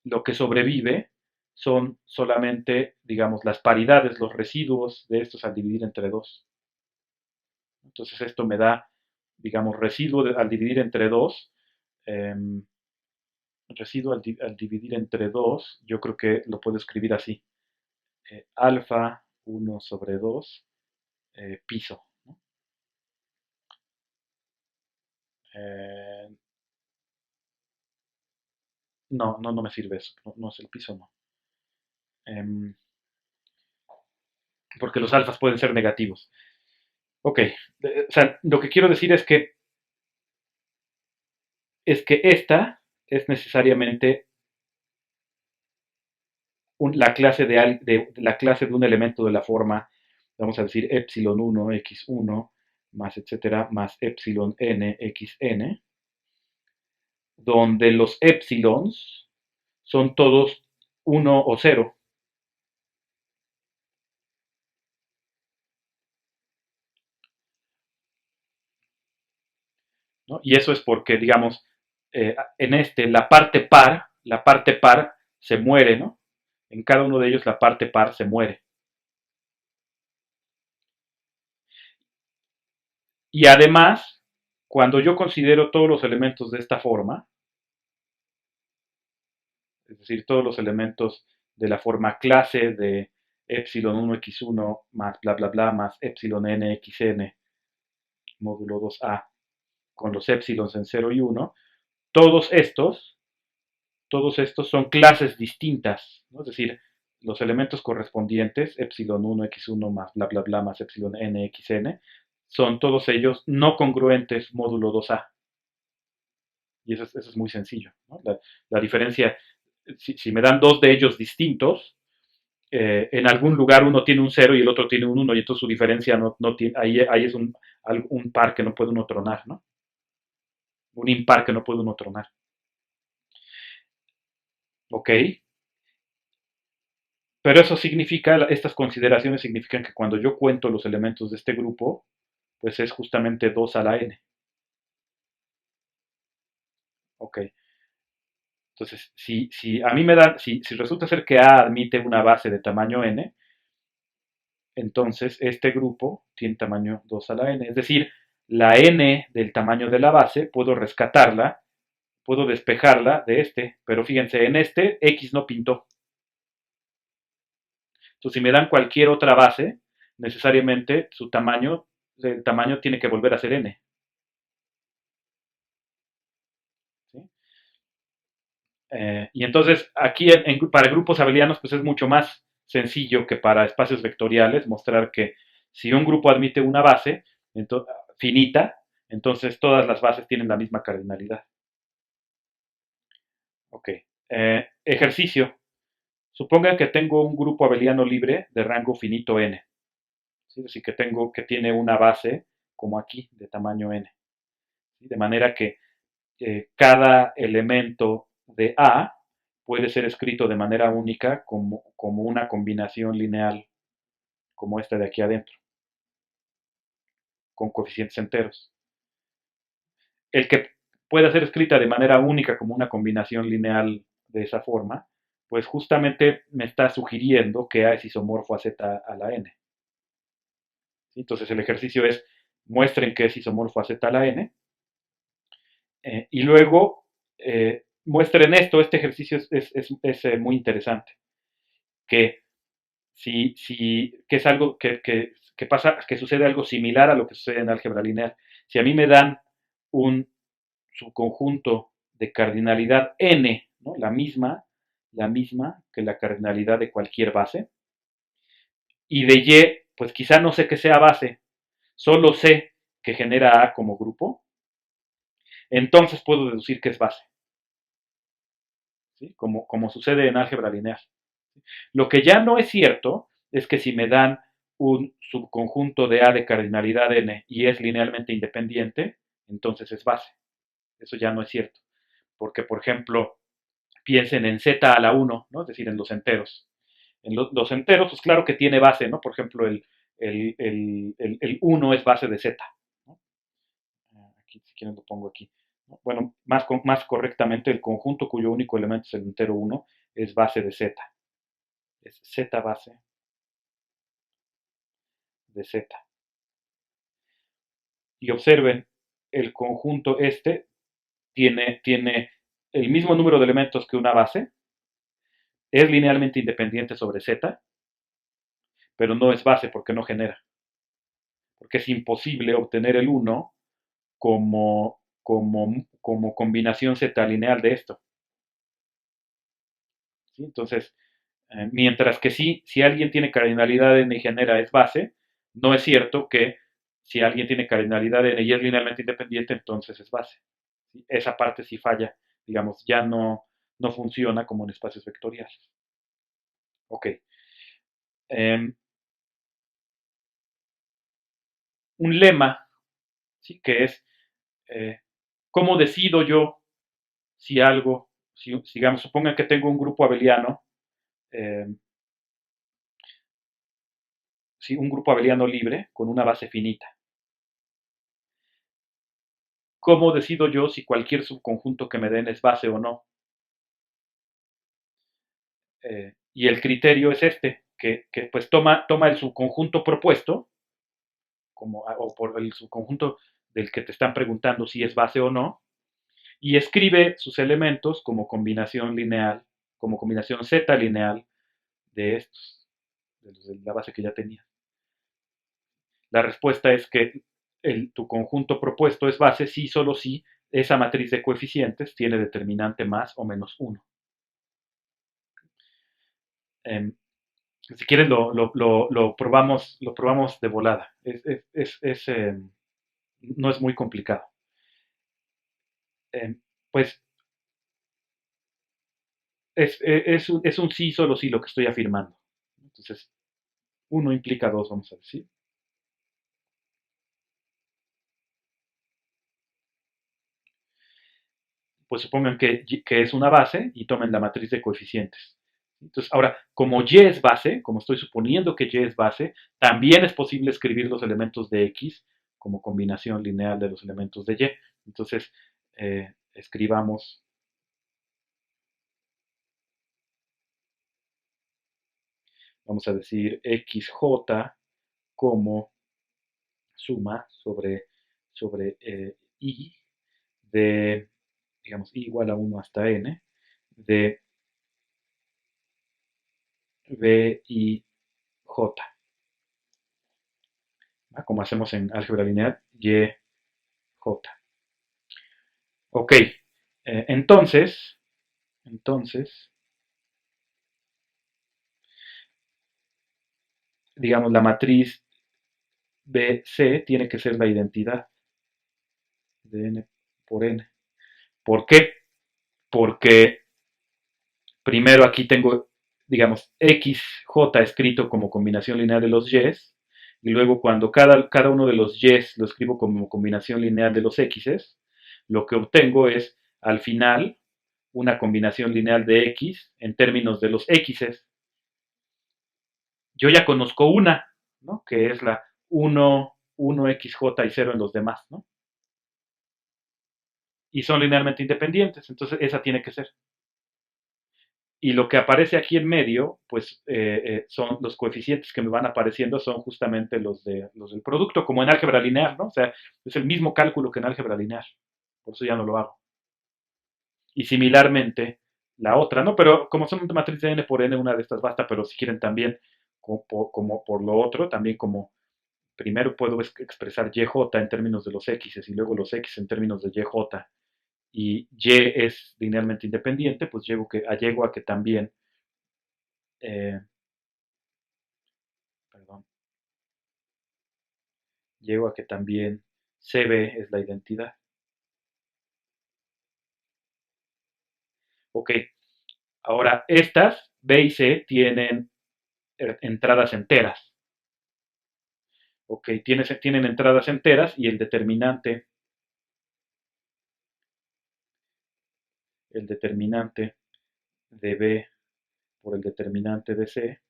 lo que sobrevive son solamente, digamos, las paridades, los residuos de estos al dividir entre 2. Entonces esto me da, digamos, residuo al dividir entre 2. Residuo al dividir entre 2, yo creo que lo puedo escribir así. Alfa 1 sobre 2 piso. ¿No? Eh, no me sirve eso. No es el piso, no. Porque los alfas pueden ser negativos. Ok. O sea, lo que quiero decir es que esta es necesariamente la clase de un elemento de la forma, vamos a decir, epsilon 1, x1, más, etcétera, más epsilon n, xn, donde los epsilons son todos 1 o 0. ¿No? Y eso es porque, digamos, en la parte par se muere, ¿no? En cada uno de ellos la parte par se muere. Y además, cuando yo considero todos los elementos de esta forma, es decir, todos los elementos de la forma clase de epsilon 1 x1 más bla bla bla más epsilon n xn módulo 2a con los epsilons en 0 y 1, todos estos, todos estos son clases distintas, ¿no? Es decir, los elementos correspondientes, epsilon 1 x1 más bla bla bla más epsilon n xn, son todos ellos no congruentes módulo 2a. Y eso es muy sencillo, ¿no? La diferencia, si me dan dos de ellos distintos, en algún lugar uno tiene un cero y el otro tiene un uno y entonces su diferencia no tiene, ahí es un par que no puede uno tronar, ¿no? Un impar que no puede uno tronar. ¿Ok? Pero eso significa, estas consideraciones significan que cuando yo cuento los elementos de este grupo, pues es justamente 2 a la n. ¿Ok? Entonces, si a mí me dan, si resulta ser que A admite una base de tamaño n, entonces este grupo tiene tamaño 2 a la n. Es decir, la n del tamaño de la base puedo rescatarla, puedo despejarla de este, pero fíjense, en este x no pintó. Entonces, si me dan cualquier otra base, necesariamente el tamaño tiene que volver a ser n. ¿Sí? Y entonces aquí para grupos abelianos pues es mucho más sencillo que para espacios vectoriales mostrar que si un grupo admite una base finita, entonces todas las bases tienen la misma cardinalidad. Ok. Ejercicio. Supongan que tengo un grupo abeliano libre de rango finito n. ¿Sí? Es decir, que tiene una base como aquí, de tamaño n. ¿Sí? De manera que cada elemento de A puede ser escrito de manera única como una combinación lineal, como esta de aquí adentro, con coeficientes enteros. El que pueda ser escrita de manera única como una combinación lineal de esa forma, pues justamente me está sugiriendo que A es isomorfo a Z a la n. Entonces el ejercicio es, muestren que es isomorfo a Z a la n, y luego muestren esto. Este ejercicio es muy interesante, que que es algo que pasa, que sucede algo similar a lo que sucede en álgebra lineal. Si a mí me dan un subconjunto de cardinalidad n, ¿no? La misma que la cardinalidad de cualquier base, y de y, pues quizá no sé que sea base, solo sé que genera A como grupo, entonces puedo deducir que es base, ¿sí? Como sucede en álgebra lineal. Lo que ya no es cierto es que si me dan un subconjunto de A de cardinalidad n y es linealmente independiente, entonces es base. Eso ya no es cierto. Porque, por ejemplo, piensen en z a la 1, ¿no? Es decir, en los enteros. En los enteros, pues claro que tiene base, ¿no? Por ejemplo, el 1 es base de z, ¿no? Aquí, si quieren lo pongo aquí. Bueno, más correctamente, el conjunto cuyo único elemento es el entero 1 es base de z. Es z base de z. Y observen, el conjunto este tiene el mismo número de elementos que una base, es linealmente independiente sobre z, pero no es base porque no genera. Porque es imposible obtener el 1 como combinación z lineal de esto. ¿Sí? Entonces, mientras que sí, si alguien tiene cardinalidad n y genera es base, no es cierto que si alguien tiene cardinalidad n y es linealmente independiente, entonces es base. ¿Sí? Esa parte sí falla, digamos, ya no funciona como en espacios vectoriales. Ok. Eh, un lema, ¿sí? Que es, eh, ¿cómo decido yo si algo, si, digamos, supongan que tengo un grupo abeliano, eh, ¿sí? Un grupo abeliano libre con una base finita. ¿Cómo decido yo si cualquier subconjunto que me den es base o no? Y el criterio es este, que pues toma el subconjunto propuesto, o por el subconjunto del que te están preguntando si es base o no, y escribe sus elementos como combinación lineal, como combinación Z lineal de estos, de la base que ya tenía. La respuesta es que tu conjunto propuesto es base si solo si esa matriz de coeficientes tiene determinante más o menos 1. Eh, si quieren lo probamos de volada. No es muy complicado. Eh, pues es un sí, solo sí lo que estoy afirmando. Entonces, uno implica dos, vamos a decir. Pues supongan que es una base y tomen la matriz de coeficientes. Entonces, ahora, como y es base, como estoy suponiendo que y es base, también es posible escribir los elementos de x como combinación lineal de los elementos de y. Entonces, escribamos, vamos a decir, xj como suma sobre i de, digamos, i igual a 1 hasta n, de b y j, ¿va? Como hacemos en álgebra lineal, y, j. Ok, entonces, digamos, la matriz BC tiene que ser la identidad de n por n. ¿Por qué? Porque primero aquí tengo digamos, XJ escrito como combinación lineal de los Ys, y luego cuando cada uno de los Ys lo escribo como combinación lineal de los Xs, lo que obtengo es, al final, una combinación lineal de X en términos de los Xs. Yo ya conozco una, ¿no? Que es la 1XJ y 0 en los demás, ¿no? Y son linealmente independientes, entonces esa tiene que ser. Y lo que aparece aquí en medio, pues son los coeficientes que me van apareciendo, son justamente los del producto, como en álgebra lineal, ¿no? O sea, es el mismo cálculo que en álgebra lineal. Por eso ya no lo hago. Y similarmente, la otra, ¿no? Pero como son matriz de n por n, una de estas basta, pero si quieren también, como por lo otro, también como primero puedo expresar yj en términos de los x y luego los x en términos de yj, y y es linealmente independiente, pues llego a que también, eh, perdón, llego a que también CB es la identidad. Ok, ahora estas, B y C, tienen entradas enteras. Ok, tienen entradas enteras y el determinante de B por el determinante de C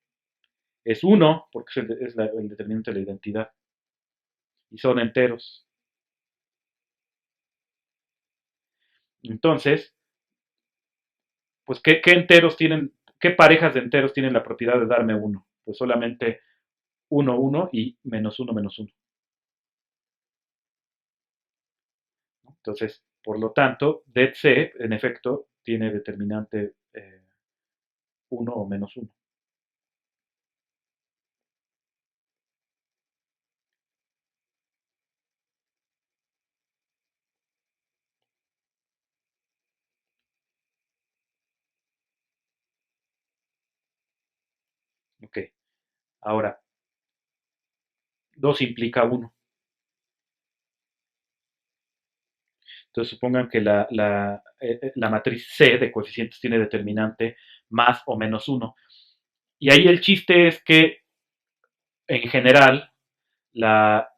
es 1, porque es el determinante de la identidad, y son enteros. Entonces, pues, ¿qué enteros tienen, qué parejas de enteros tienen la propiedad de darme 1? Pues solamente 1, 1 y menos 1, menos 1. Entonces, por lo tanto, det-C, en efecto, tiene determinante 1 o menos 1. Ok, ahora, 2 implica 1. Entonces, supongan que la matriz C de coeficientes tiene determinante más o menos 1. Y ahí el chiste es que, en general, la,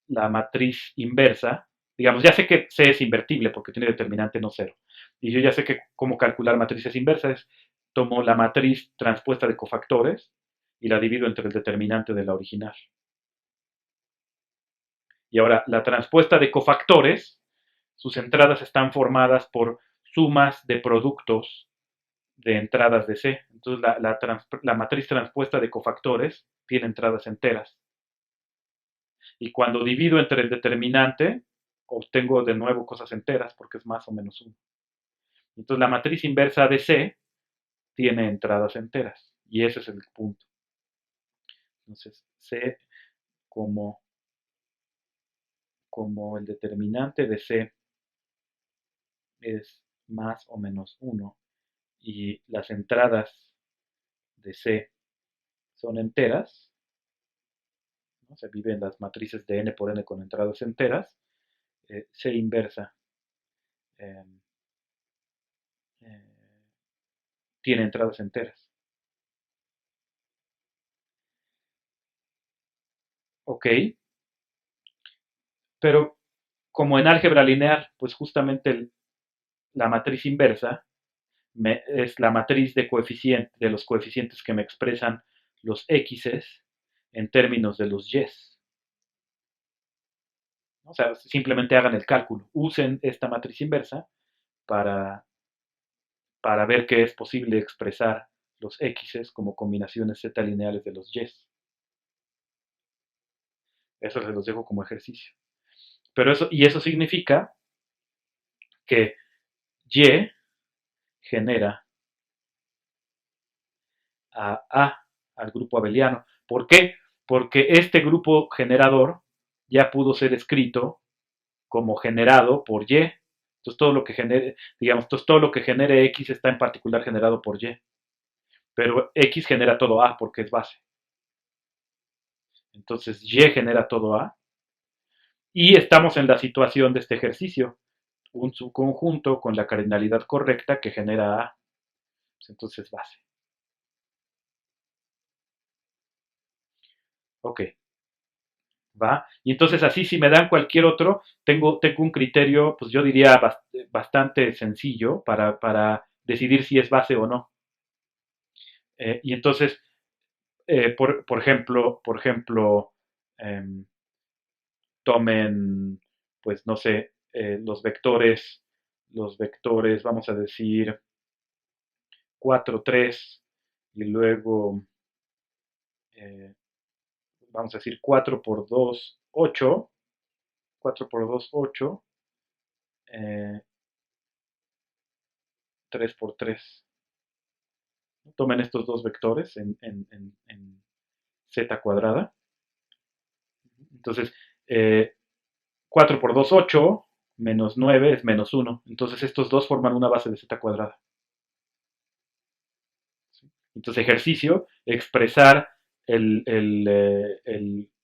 la matriz inversa, digamos, ya sé que C es invertible porque tiene determinante no cero. Y yo ya sé que cómo calcular matrices inversas. Tomo la matriz transpuesta de cofactores y la divido entre el determinante de la original. Y ahora, la transpuesta de cofactores, sus entradas están formadas por sumas de productos de entradas de C. Entonces, la matriz transpuesta de cofactores tiene entradas enteras. Y cuando divido entre el determinante, obtengo de nuevo cosas enteras porque es más o menos 1. Entonces, la matriz inversa de C tiene entradas enteras. Y ese es el punto. Entonces, C como, como el determinante de C es más o menos 1 y las entradas de C son enteras, ¿no? Se viven las matrices de n por n con entradas enteras, C inversa eh, eh, tiene entradas enteras. Ok, pero como en álgebra lineal, pues justamente la matriz inversa es la matriz de los coeficientes que me expresan los x's en términos de los y's. O sea, simplemente hagan el cálculo, usen esta matriz inversa para, para ver que es posible expresar los x's como combinaciones z lineales de los y's. Eso se los dejo como ejercicio. Pero eso significa que y genera al grupo abeliano. ¿Por qué? Porque este grupo generador ya pudo ser escrito como generado por y. Entonces todo lo que genere, digamos, todo lo que genere x está en particular generado por y. Pero x genera todo a porque es base. Entonces y genera todo a. Y estamos en la situación de este ejercicio. Un subconjunto con la cardinalidad correcta que genera a. Entonces base. Ok, va. Y entonces así si me dan cualquier otro, tengo un criterio, pues yo diría bastante sencillo para decidir si es base o no. Y entonces, por ejemplo, em, tomen, pues no sé, los vectores, vamos a decir 4 3 y luego, eh, vamos a decir 4 por 2 8 4 por 2 8 eh, 3 por 3. Tomen estos dos vectores en z cuadrada. Entonces, 4 por 2 8 menos 9 es menos 1. Entonces, estos dos forman una base de z cuadrada. Entonces, ejercicio, expresar el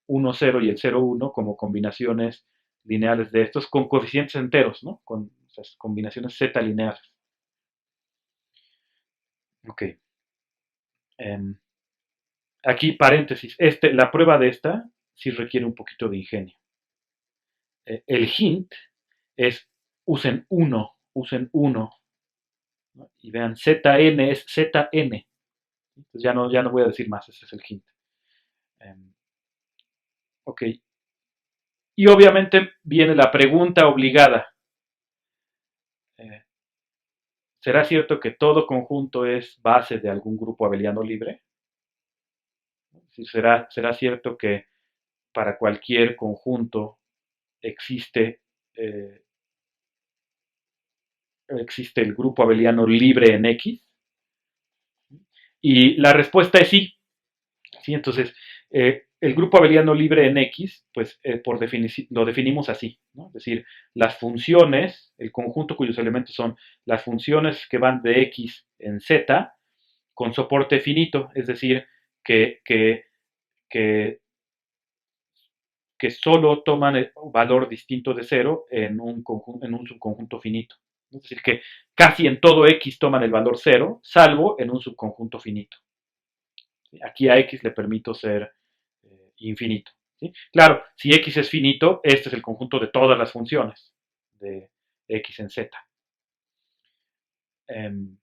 1, 0 y el 0, 1 como combinaciones lineales de estos con coeficientes enteros, ¿no? Con o sea, combinaciones z lineales. Ok. em, Aquí, paréntesis, la prueba de esta sí requiere un poquito de ingenio. El hint es usen uno, ¿no? Y vean, Zn es Zn. Entonces ya no voy a decir más, ese es el hint. Um, ok. Y obviamente viene la pregunta obligada. Eh, ¿Será cierto que todo conjunto es base de algún grupo abeliano libre? ¿Será cierto que para cualquier conjunto existe, eh, existe el grupo abeliano libre en X? Y la respuesta es sí. ¿Sí? Entonces, el grupo abeliano libre en X, pues por definición lo definimos así, ¿no? Es decir, las funciones, el conjunto cuyos elementos son las funciones que van de X en Z con soporte finito, es decir, que, que, que, que solo toman el valor distinto de cero en un subconjunto finito. Es decir, que casi en todo X toman el valor cero, salvo en un subconjunto finito. Aquí a X le permito ser infinito. ¿Sí? Claro, si X es finito, este es el conjunto de todas las funciones de X en Z. Um,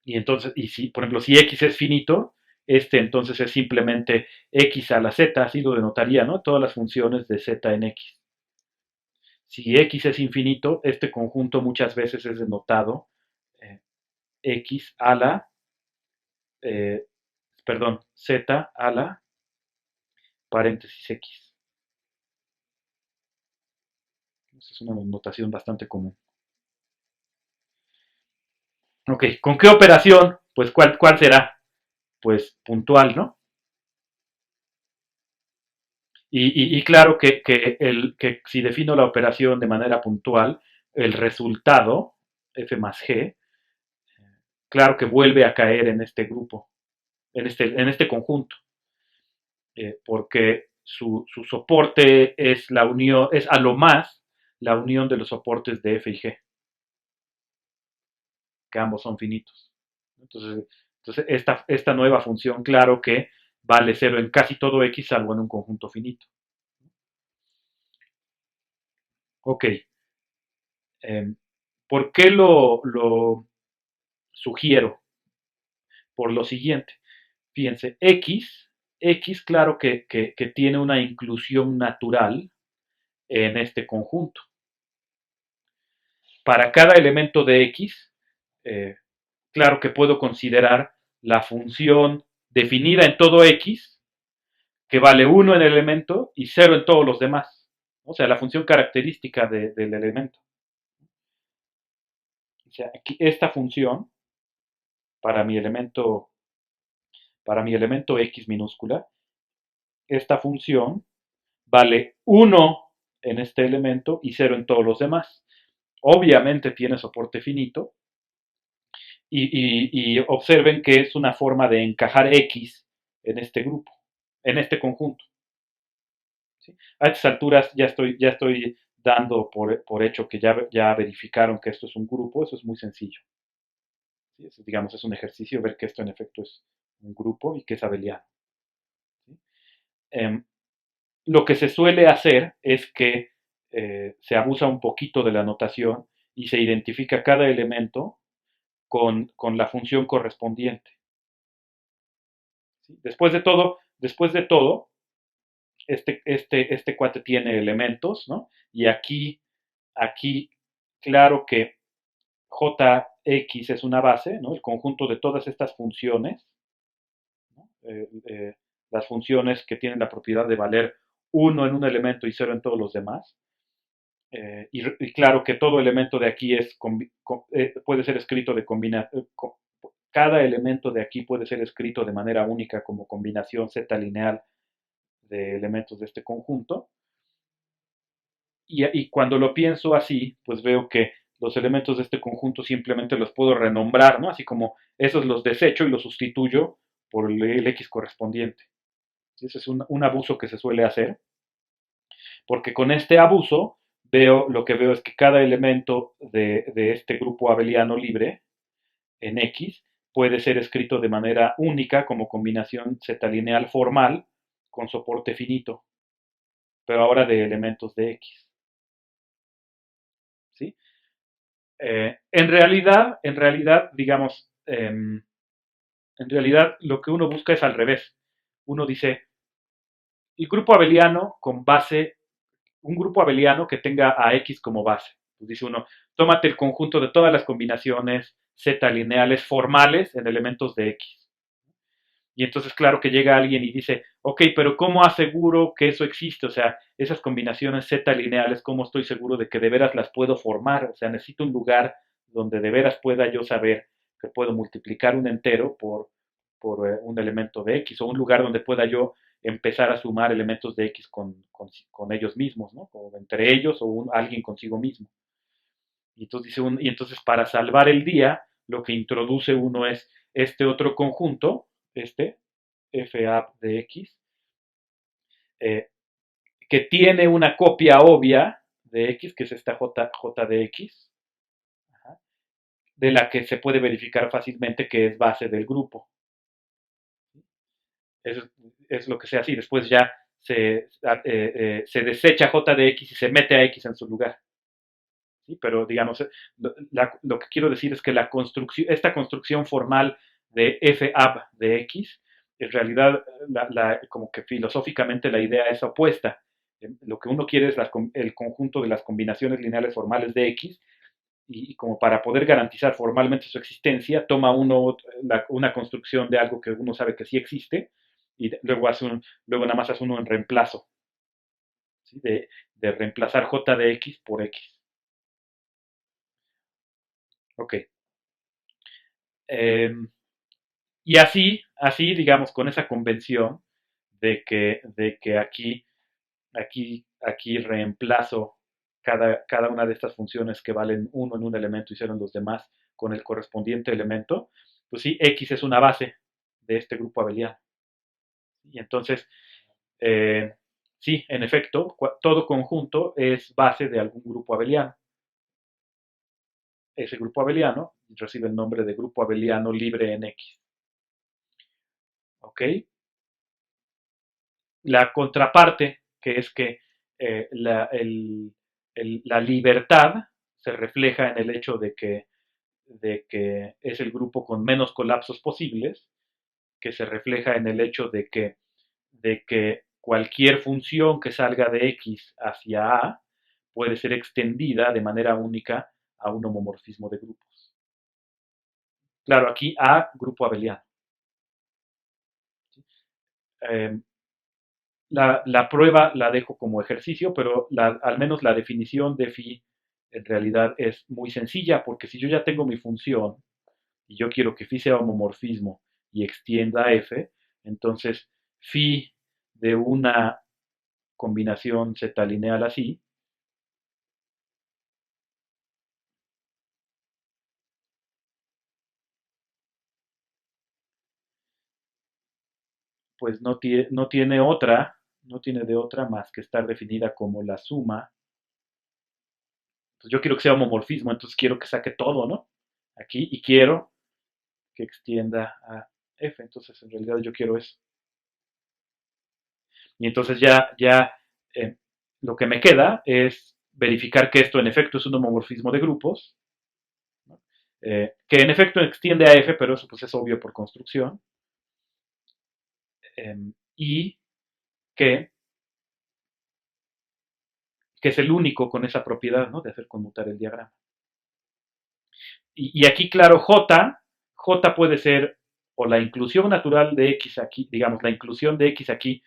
y entonces, y si, por ejemplo, si X es finito, este entonces es simplemente X a la Z, así lo denotaría, ¿no? Todas las funciones de Z en X. Si X es infinito, este conjunto muchas veces es denotado eh, X a la, eh, perdón, Z a la paréntesis X. Esa es una notación bastante común. Ok, ¿con qué operación? Pues, ¿cuál será? Pues puntual, ¿no? Y claro que si defino la operación de manera puntual, el resultado, F más G, claro que vuelve a caer en este grupo, en este conjunto, porque su soporte es la unión, es a lo más la unión de los soportes de F y G, que ambos son finitos. Entonces esta nueva función, claro que vale cero en casi todo X, salvo en un conjunto finito. Ok, eh, ¿por qué lo sugiero? Por lo siguiente, fíjense, X claro que tiene una inclusión natural en este conjunto. Para cada elemento de X, eh, claro que puedo considerar la función definida en todo X, que vale 1 en el elemento y 0 en todos los demás. O sea, la función característica del elemento. O sea, aquí esta función, para mi elemento, para mi elemento X minúscula, esta función vale 1 en este elemento y 0 en todos los demás. Obviamente tiene soporte finito y observen que es una forma de encajar X en este grupo, en este conjunto. ¿Sí? A estas alturas ya estoy dando por hecho que ya verificaron que esto es un grupo, eso es muy sencillo. ¿Sí? Digamos, es un ejercicio ver que esto en efecto es un grupo y que es abeliano. ¿Sí? Em, lo que se suele hacer es que se abusa un poquito de la notación y se identifica cada elemento con la función correspondiente. ¿Sí? Después de todo, este cuate tiene elementos, ¿no? Y aquí, claro que Jx es una base, ¿no? El conjunto de todas estas funciones, ¿no? Las funciones que tienen la propiedad de valer uno en un elemento y cero en todos los demás. Y claro que todo elemento de aquí puede ser escrito de combinación. Cada elemento de aquí puede ser escrito de manera única como combinación z lineal de elementos de este conjunto. Y cuando lo pienso así, pues veo que los elementos de este conjunto simplemente los puedo renombrar, ¿no? Así como esos los desecho y los sustituyo por el X correspondiente. Ese es un abuso que se suele hacer, porque con este abuso lo que veo es que cada elemento de este grupo abeliano libre en X puede ser escrito de manera única como combinación z lineal formal con soporte finito, pero ahora de elementos de X. ¿Sí? En realidad, digamos, en realidad lo que uno busca es al revés. Uno dice, el grupo abeliano con base, un grupo abeliano que tenga a X como base. Pues dice uno, tómate el conjunto de todas las combinaciones Z lineales formales en elementos de X. Y entonces, claro que llega alguien y dice, ok, pero ¿cómo aseguro que eso existe? O sea, esas combinaciones Z lineales, ¿cómo estoy seguro de que de veras las puedo formar? O sea, necesito un lugar donde de veras pueda yo saber que puedo multiplicar un entero por un elemento de X, o un lugar donde pueda yo empezar a sumar elementos de X con ellos mismos, ¿no? O entre ellos o alguien consigo mismo. Y entonces para salvar el día, lo que introduce uno es este otro conjunto, este, FA de X, eh, que tiene una copia obvia de X, que es esta J de X, de la que se puede verificar fácilmente que es base del grupo. Eso es lo que se hace y después ya se desecha J de X y se mete a X en su lugar. ¿Sí? Pero digamos, lo que quiero decir es que esta construcción formal de FAB de X, en realidad, como que filosóficamente la idea es opuesta. Lo que uno quiere es el conjunto de las combinaciones lineales formales de X, y como para poder garantizar formalmente su existencia, toma uno una construcción de algo que uno sabe que sí existe, y luego nada más hace uno en reemplazo, ¿sí? De reemplazar J de X por X. Ok. Eh, y así, digamos, con esa convención de que aquí reemplazo cada una de estas funciones que valen uno en un elemento y cero en los demás con el correspondiente elemento, pues sí, X es una base de este grupo abeliano. Y entonces, eh, sí, en efecto, todo conjunto es base de algún grupo abeliano. Ese grupo abeliano recibe el nombre de grupo abeliano libre en X. ¿Ok? La contraparte, que es que la libertad se refleja en el hecho de que es el grupo con menos colapsos posibles, que se refleja en el hecho de que cualquier función que salga de X hacia A puede ser extendida de manera única a un homomorfismo de grupos. Claro, aquí A, grupo abeliano. Eh, la prueba la dejo como ejercicio, pero al menos la definición de phi en realidad es muy sencilla, porque si yo ya tengo mi función y yo quiero que phi sea homomorfismo y extienda f, entonces phi de una combinación z lineal así, pues no tiene de otra más que estar definida como la suma. Pues yo quiero que sea homomorfismo, entonces quiero que saque todo, ¿no? Aquí, y quiero que extienda a f, entonces en realidad yo quiero eso. Y entonces eh, lo que me queda es verificar que esto en efecto es un homomorfismo de grupos, ¿no? Que en efecto extiende a F, pero eso pues es obvio por construcción, y que, que, es el único con esa propiedad, ¿no?, de hacer conmutar el diagrama. Y aquí, claro, J puede ser o la inclusión natural de X aquí, digamos, la inclusión de X aquí,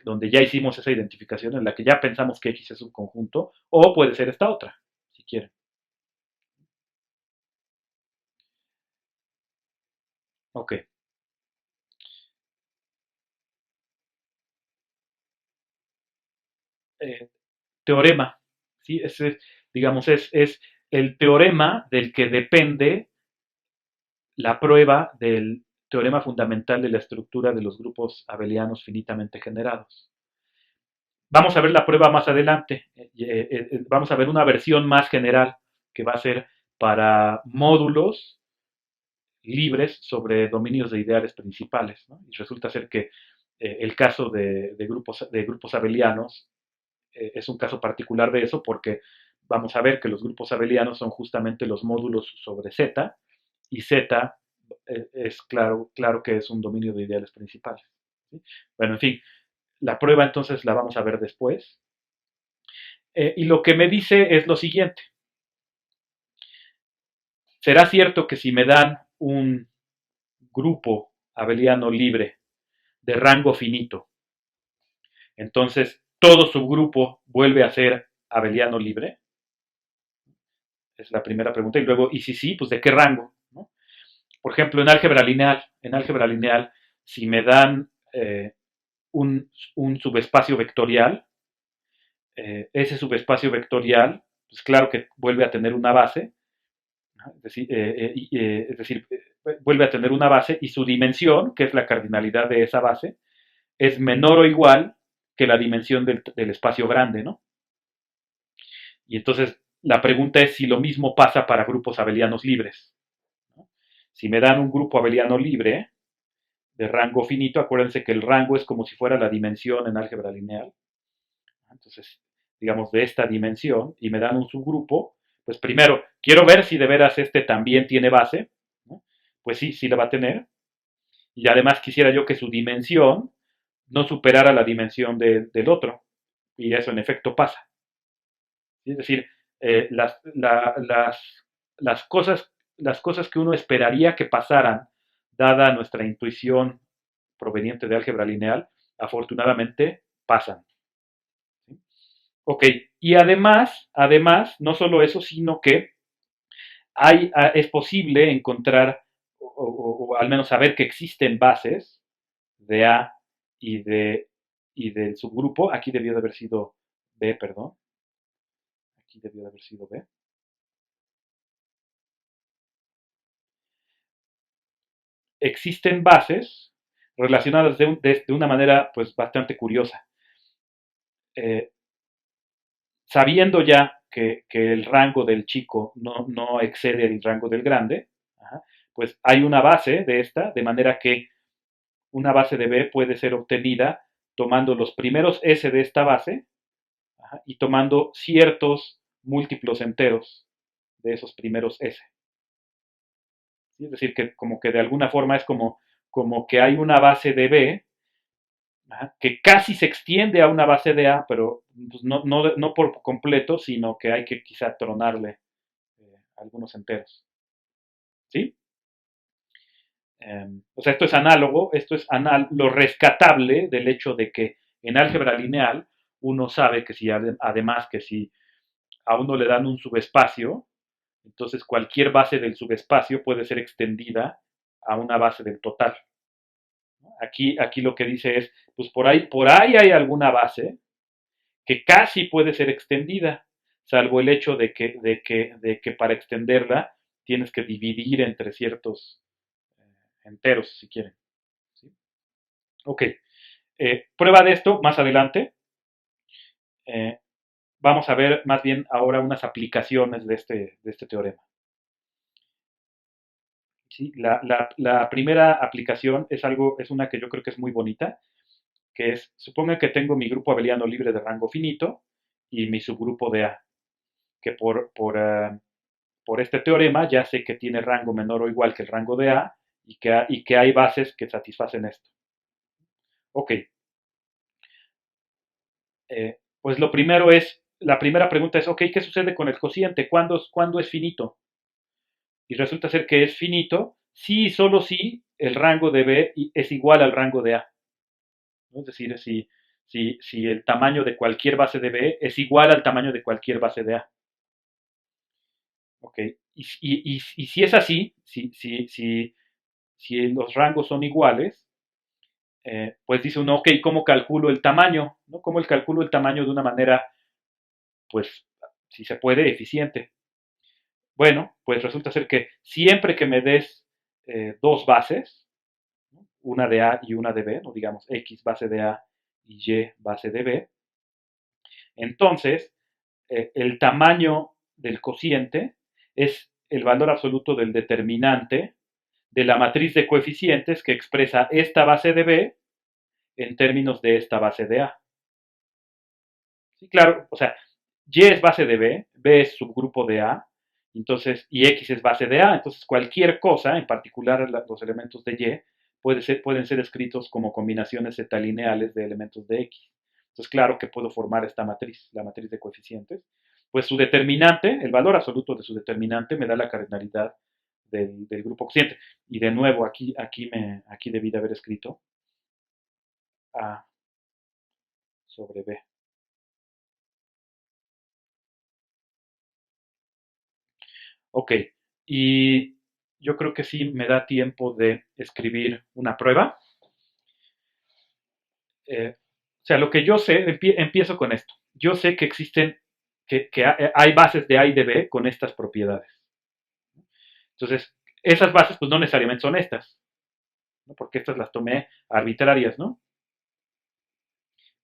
donde ya hicimos esa identificación, en la que ya pensamos que X es un conjunto, o puede ser esta otra, si quieren. Ok. Eh, Teorema, ¿sí? Digamos, es el teorema del que depende la prueba del teorema fundamental de la estructura de los grupos abelianos finitamente generados. Vamos a ver la prueba más adelante. Vamos a ver una versión más general que va a ser para módulos libres sobre dominios de ideales principales, ¿no? Y resulta ser que el caso de grupos abelianos es un caso particular de eso porque vamos a ver que los grupos abelianos son justamente los módulos sobre Z y Z es claro que es un dominio de ideales principales, ¿sí? Bueno, en fin, la prueba entonces la vamos a ver después. Y lo que me dice es lo siguiente. ¿Será cierto que si me dan un grupo abeliano libre de rango finito, entonces todo subgrupo vuelve a ser abeliano libre? Es la primera pregunta. Y luego, ¿y si sí, pues de qué rango? ¿No? Por ejemplo, en álgebra lineal, si me dan un subespacio vectorial, ese subespacio vectorial, pues claro que vuelve a tener una base, ¿no? Vuelve a tener una base y su dimensión, que es la cardinalidad de esa base, es menor o igual que la dimensión del espacio grande, ¿no? Y entonces la pregunta es si lo mismo pasa para grupos abelianos libres, ¿no? Si me dan un grupo abeliano libre de rango finito, acuérdense que el rango es como si fuera la dimensión en álgebra lineal. Entonces, digamos, de esta dimensión, y me dan un subgrupo, pues primero, quiero ver si de veras este también tiene base, ¿no? Pues sí, sí la va a tener. Y además quisiera yo que su dimensión no superara la dimensión del otro. Y eso en efecto pasa. Es decir, las cosas que uno esperaría que pasaran, dada nuestra intuición proveniente de álgebra lineal, afortunadamente pasan, ¿sí? Ok, y además, no solo eso, sino que es posible encontrar, o al menos saber que existen bases de A y, y del subgrupo. Aquí debió de haber sido B, perdón. Aquí debió de haber sido B. Existen bases relacionadas de una manera pues bastante curiosa. Eh, Sabiendo ya que el rango del chico no excede el rango del grande, ajá, pues hay una base de esta, de manera que una base de B puede ser obtenida tomando los primeros S de esta base, ajá, y tomando ciertos múltiplos enteros de esos primeros S. ¿Sí? Es decir, que como que de alguna forma es como que hay una base de B, ajá, que casi se extiende a una base de A, pero pues, no por completo, sino que hay que quizá tronarle algunos enteros. ¿Sí? O sea, esto es lo rescatable del hecho de que en álgebra lineal uno sabe que si además que si a uno le dan un subespacio, entonces cualquier base del subespacio puede ser extendida a una base del total. Aquí lo que dice es, pues por ahí hay alguna base que casi puede ser extendida, salvo el hecho de que para extenderla tienes que dividir entre ciertos enteros, si quieren, ¿sí? Ok, prueba de esto más adelante. Eh, Vamos a ver más bien ahora unas aplicaciones de este teorema. ¿Sí? La primera aplicación es una que yo creo que es muy bonita. que es, supongan que tengo mi grupo abeliano libre de rango finito y mi subgrupo de A, que por este teorema ya sé que tiene rango menor o igual que el rango de A y que hay bases que satisfacen esto. Ok, pues lo primero es, la primera pregunta es, ok, ¿qué sucede con el cociente? ¿Cuándo es finito? Y resulta ser que es finito si y solo si el rango de B es igual al rango de A, ¿no? Es decir, si el tamaño de cualquier base de B es igual al tamaño de cualquier base de A. Ok, y si es así, si los rangos son iguales, pues dice uno, ok, ¿cómo calculo el tamaño? ¿No? ¿Cómo calculo el tamaño de una manera, pues, si se puede, eficiente? Bueno, pues resulta ser que siempre que me des dos bases, ¿no? Una de A y una de B, ¿no? Digamos X base de A y Y base de B, entonces el tamaño del cociente es el valor absoluto del determinante de la matriz de coeficientes que expresa esta base de B en términos de esta base de A. Sí, claro, o sea, Y es base de B, B es subgrupo de A, entonces, y X es base de A, entonces cualquier cosa, en particular los elementos de Y, pueden ser escritos como combinaciones Z-lineales de elementos de X. Entonces, claro que puedo formar esta matriz, la matriz de coeficientes. Pues su determinante, el valor absoluto de su determinante, me da la cardinalidad del grupo cociente. Y de nuevo, aquí debí de haber escrito A sobre B. Ok, y yo creo que sí me da tiempo de escribir una prueba. O sea, lo que yo sé, empiezo con esto. Yo sé que existen, que hay bases de A y de B con estas propiedades. Entonces, esas bases pues no necesariamente son estas, ¿no? Porque estas las tomé arbitrarias, ¿no?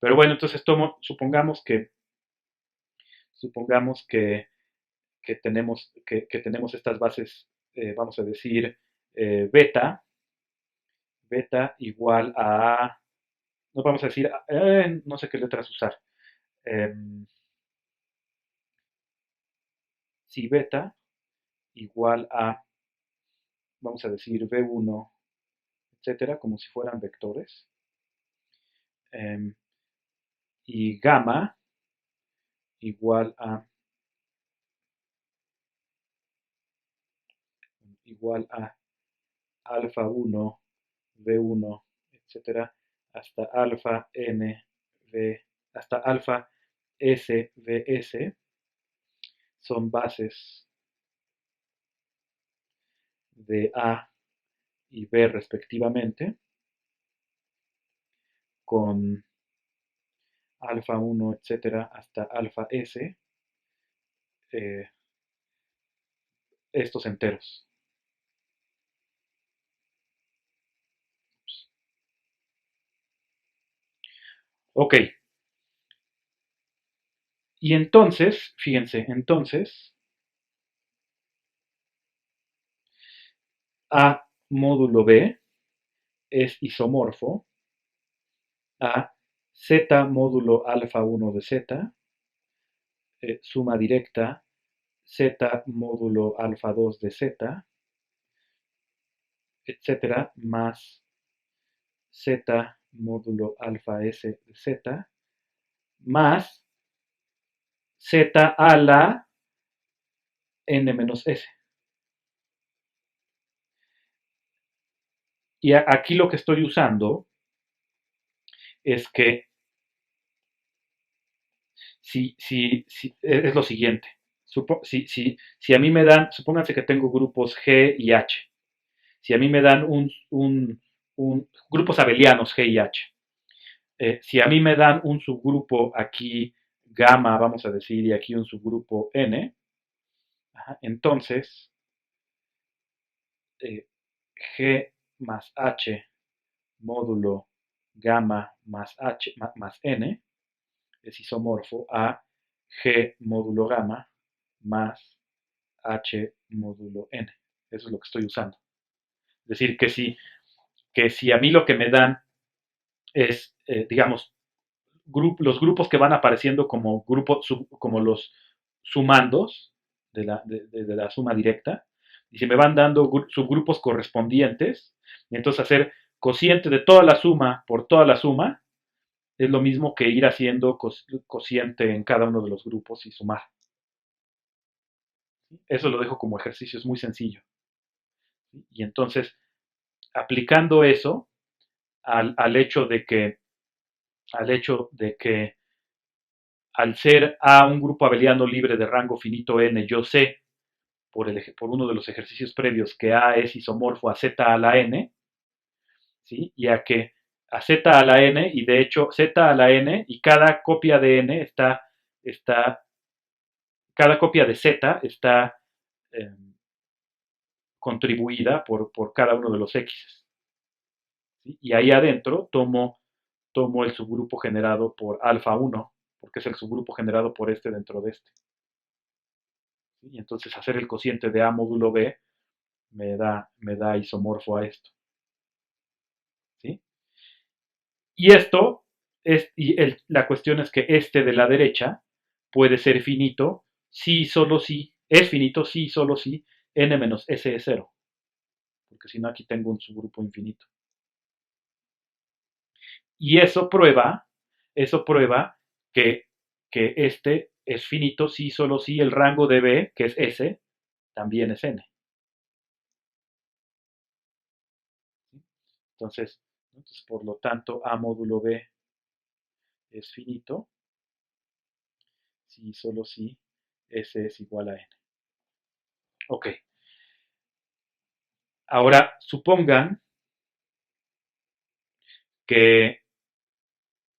Pero bueno, entonces supongamos que tenemos estas bases, vamos a decir, beta, beta igual a, no vamos a decir, no sé qué letras usar. Eh, si beta igual a, vamos a decir, B1, etcétera, como si fueran vectores. Eh, y gamma igual a, alfa 1, B1, etcétera, hasta alfa N, V, hasta alfa S, VS, son bases de A y B respectivamente, con alfa 1, etcétera, hasta alfa S, eh, estos enteros. Ok, y entonces, fíjense, entonces, A módulo B es isomorfo a Z módulo alfa 1 de Z, suma directa Z módulo alfa 2 de Z, etcétera, más Z módulo alfa S de Z, más Z a la N menos S. Y aquí lo que estoy usando es que es lo siguiente. Si a mí me dan, supónganse que tengo grupos G y H. Si a mí me dan grupos abelianos G y H. Si a mí me dan un subgrupo aquí gamma, vamos a decir, y aquí un subgrupo N, entonces eh, G más H módulo gamma más H más N es isomorfo a G módulo gamma más H módulo N. Eso es lo que estoy usando. Es decir, que si a mí lo que me dan es digamos, los grupos que van apareciendo como, como los sumandos de la suma directa, y se me van dando subgrupos correspondientes, y entonces hacer cociente de toda la suma por toda la suma es lo mismo que ir haciendo cociente en cada uno de los grupos y sumar. Eso lo dejo como ejercicio, es muy sencillo. Y entonces, aplicando eso al hecho de que, al hecho de que al ser A un grupo abeliano libre de rango finito n, yo sé por uno de los ejercicios previos que A es isomorfo a Z a la n, ¿sí? Y a que a Z a la n, y de hecho Z a la n, y cada copia de n está cada copia de Z está eh, contribuida por cada uno de los X. ¿Sí? Y ahí adentro tomo el subgrupo generado por alfa 1, porque es el subgrupo generado por este dentro de este. ¿Sí? Y entonces hacer el cociente de A módulo B me da isomorfo a esto. ¿Sí? Y esto la cuestión es que este de la derecha puede ser finito si solo si, es finito si solo si n menos s es 0, porque si no aquí tengo un subgrupo infinito. Y eso prueba que, que este es finito si solo si el rango de B, que es S, también es N. Entonces, por lo tanto, A módulo B es finito si solo si S es igual a N. Ok. Ahora, supongan que,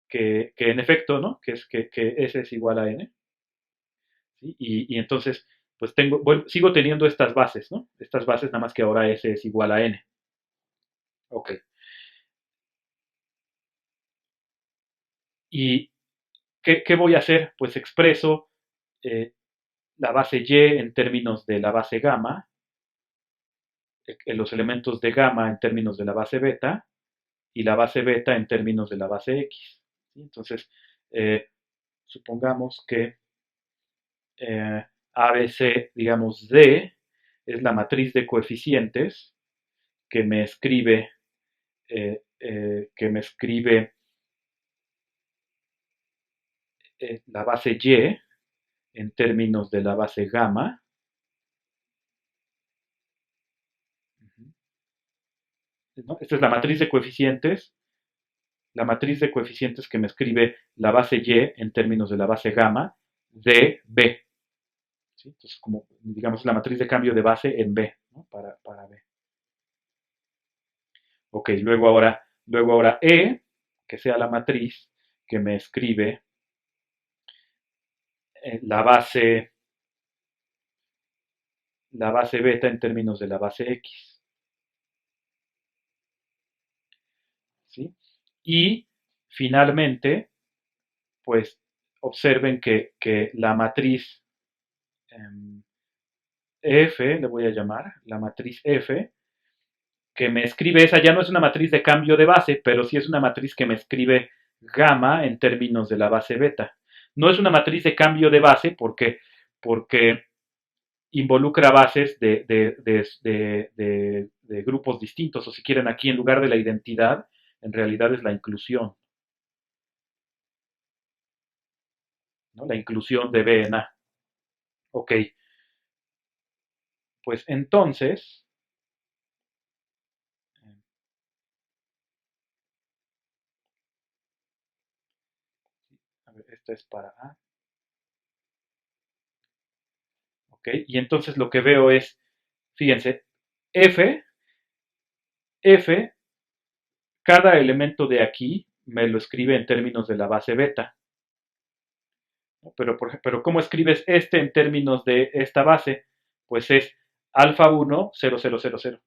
en efecto, ¿no? Que S es igual a N. ¿Sí? Y entonces, pues sigo teniendo estas bases, ¿no? Estas bases, nada más que ahora S es igual a N. Ok. ¿Y qué voy a hacer? Pues expreso eh, la base Y en términos de la base gamma, los elementos de gamma en términos de la base beta, y la base beta en términos de la base X. ¿Sí? Entonces, eh, supongamos que ABC, digamos, D es la matriz de coeficientes que me escribe, que me escribe la base Y en términos de la base gamma. ¿No? Esta es la matriz de coeficientes que me escribe la base Y en términos de la base gamma de B. ¿Sí? Entonces, como digamos la matriz de cambio de base en B, ¿no? Para B. Ok, luego ahora E, que sea la matriz que me escribe la base beta en términos de la base X. ¿Sí? Y finalmente, pues observen que la matriz F, le voy a llamar, la matriz F, que me escribe, esa ya no es una matriz de cambio de base, pero sí es una matriz que me escribe gamma en términos de la base beta. No es una matriz de cambio de base porque involucra bases de grupos distintos, o si quieren aquí en lugar de la identidad, en realidad es la inclusión, ¿no? La inclusión de B en A. Ok, pues entonces, a ver, esta es para A, ok, y entonces lo que veo es, fíjense, F, F, cada elemento de aquí me lo escribe en términos de la base beta. ¿No? Pero ¿cómo escribes este en términos de esta base? Pues es alfa 1, 0, 0, 0, 0,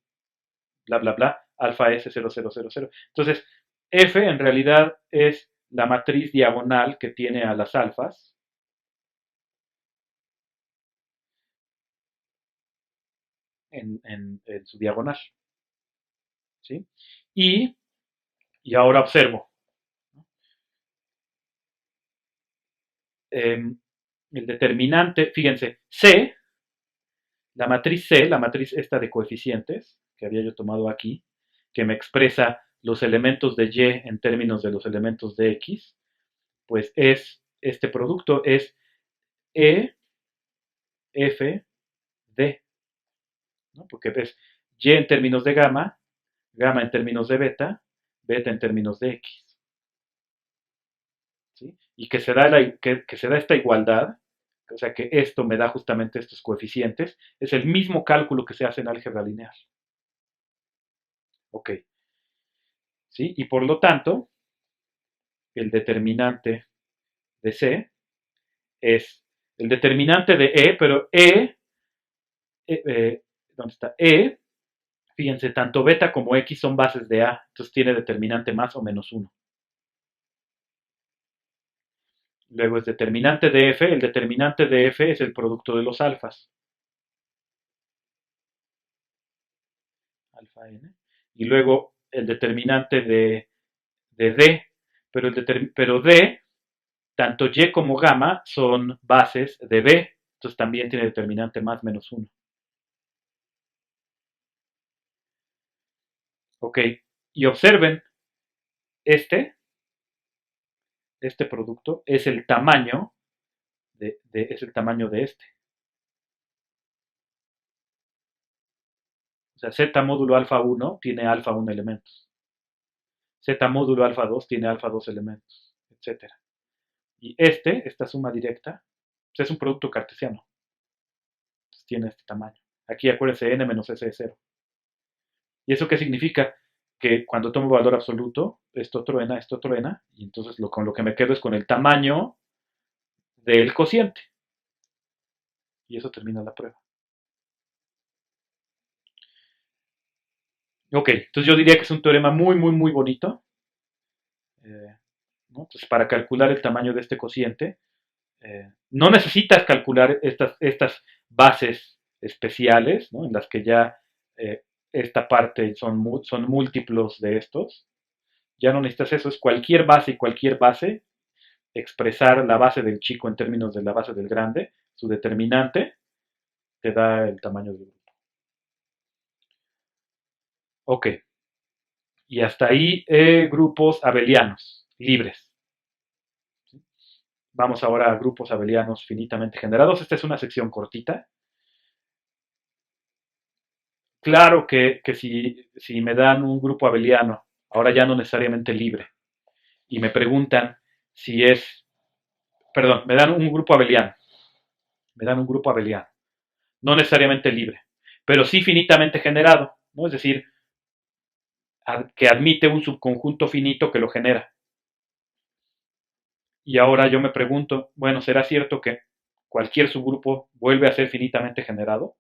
bla, bla, bla, alfa S, 0, 0, 0, 0. Entonces, F en realidad es la matriz diagonal que tiene a las alfas en su diagonal. ¿Sí? Y, y ahora observo. el determinante, fíjense, C, la matriz esta de coeficientes que había yo tomado aquí, que me expresa los elementos de Y en términos de los elementos de X, pues este producto es E, F, D, ¿no? Porque es Y en términos de gamma, gamma en términos de beta, beta en términos de X. ¿Sí? Y que se da esta igualdad, o sea que esto me da justamente estos coeficientes, es el mismo cálculo que se hace en álgebra lineal. Ok. ¿Sí? Y por lo tanto, el determinante de C es el determinante de E, pero ¿dónde está? E, fíjense, tanto beta como X son bases de A, entonces tiene determinante más o menos 1. Luego es determinante de F, el determinante de F es el producto de los alfas. Alfa n. Y luego el determinante de D, pero D, tanto Y como gamma son bases de B, entonces también tiene determinante más menos 1. Ok, y observen, este, este producto es el tamaño es el tamaño de este. O sea, Z módulo alfa 1 tiene alfa 1 elementos. Z módulo alfa 2 tiene alfa 2 elementos, etcétera. Y esta suma directa, pues es un producto cartesiano. Entonces tiene este tamaño. Aquí acuérdense, n menos s es 0. ¿Y eso qué significa? Que cuando tomo valor absoluto, esto truena, y entonces con lo que me quedo es con el tamaño del cociente. Y eso termina la prueba. Ok, entonces yo diría que es un teorema muy, muy, muy bonito. ¿No? Entonces, para calcular el tamaño de este cociente, no necesitas calcular estas bases especiales, ¿no? En las que ya esta parte son múltiplos de estos. Ya no necesitas eso, es cualquier base y cualquier base, expresar la base del chico en términos de la base del grande, su determinante, te da el tamaño del grupo. Ok, y hasta ahí grupos abelianos, libres. Vamos ahora a grupos abelianos finitamente generados. Esta es una sección cortita. Claro que si me dan un grupo abeliano, ahora ya no necesariamente libre, y me preguntan si es, perdón, me dan un grupo abeliano, no necesariamente libre, pero sí finitamente generado, ¿no? Es decir, que admite un subconjunto finito que lo genera. Y ahora yo me pregunto, bueno, ¿será cierto que cualquier subgrupo vuelve a ser finitamente generado?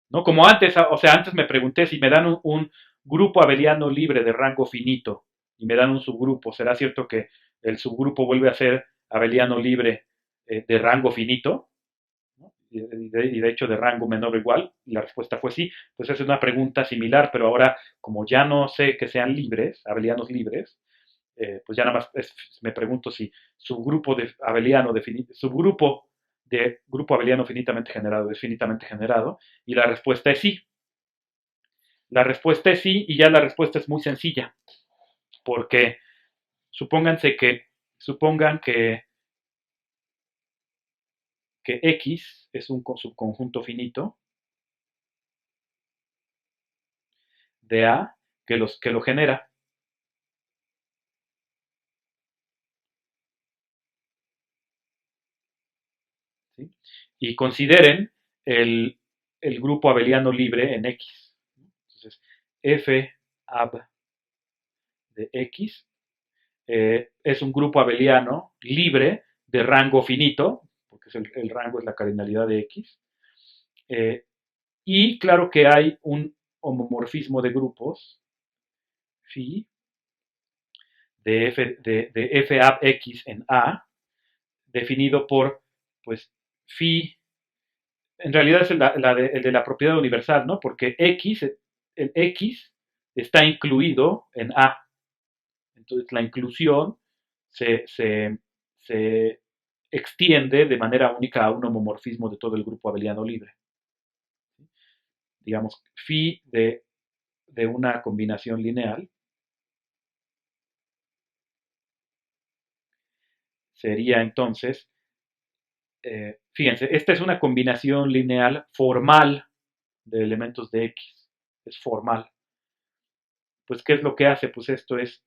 ¿No? Como antes, o sea, antes me pregunté si me dan un grupo abeliano libre de rango finito y me dan un subgrupo, ¿será cierto que el subgrupo vuelve a ser abeliano libre de rango finito? ¿No? Y de hecho de rango menor o igual, y la respuesta fue sí. Pues es una pregunta similar, pero ahora como ya no sé que sean libres, abelianos libres, pues ya nada más me pregunto si subgrupo de abeliano subgrupo de grupo abeliano finitamente generado es finitamente generado, y la respuesta es sí. La respuesta es sí, y ya la respuesta es muy sencilla, porque supónganse que, supongan que X es un subconjunto finito de A que lo genera. ¿Sí? Y consideren el grupo abeliano libre en X. Entonces, F ab de X es un grupo abeliano libre de rango finito, porque el rango es la cardinalidad de X. Y claro que hay un homomorfismo de grupos, phi, de F ab X en A, definido por, pues, phi, en realidad es el de la propiedad universal, ¿no? Porque el X está incluido en A. Entonces la inclusión se se extiende de manera única a un homomorfismo de todo el grupo abeliano libre. Digamos, phi de una combinación lineal sería entonces, fíjense, esta es una combinación lineal formal de elementos de X, es formal. Pues, ¿qué es lo que hace? Pues esto es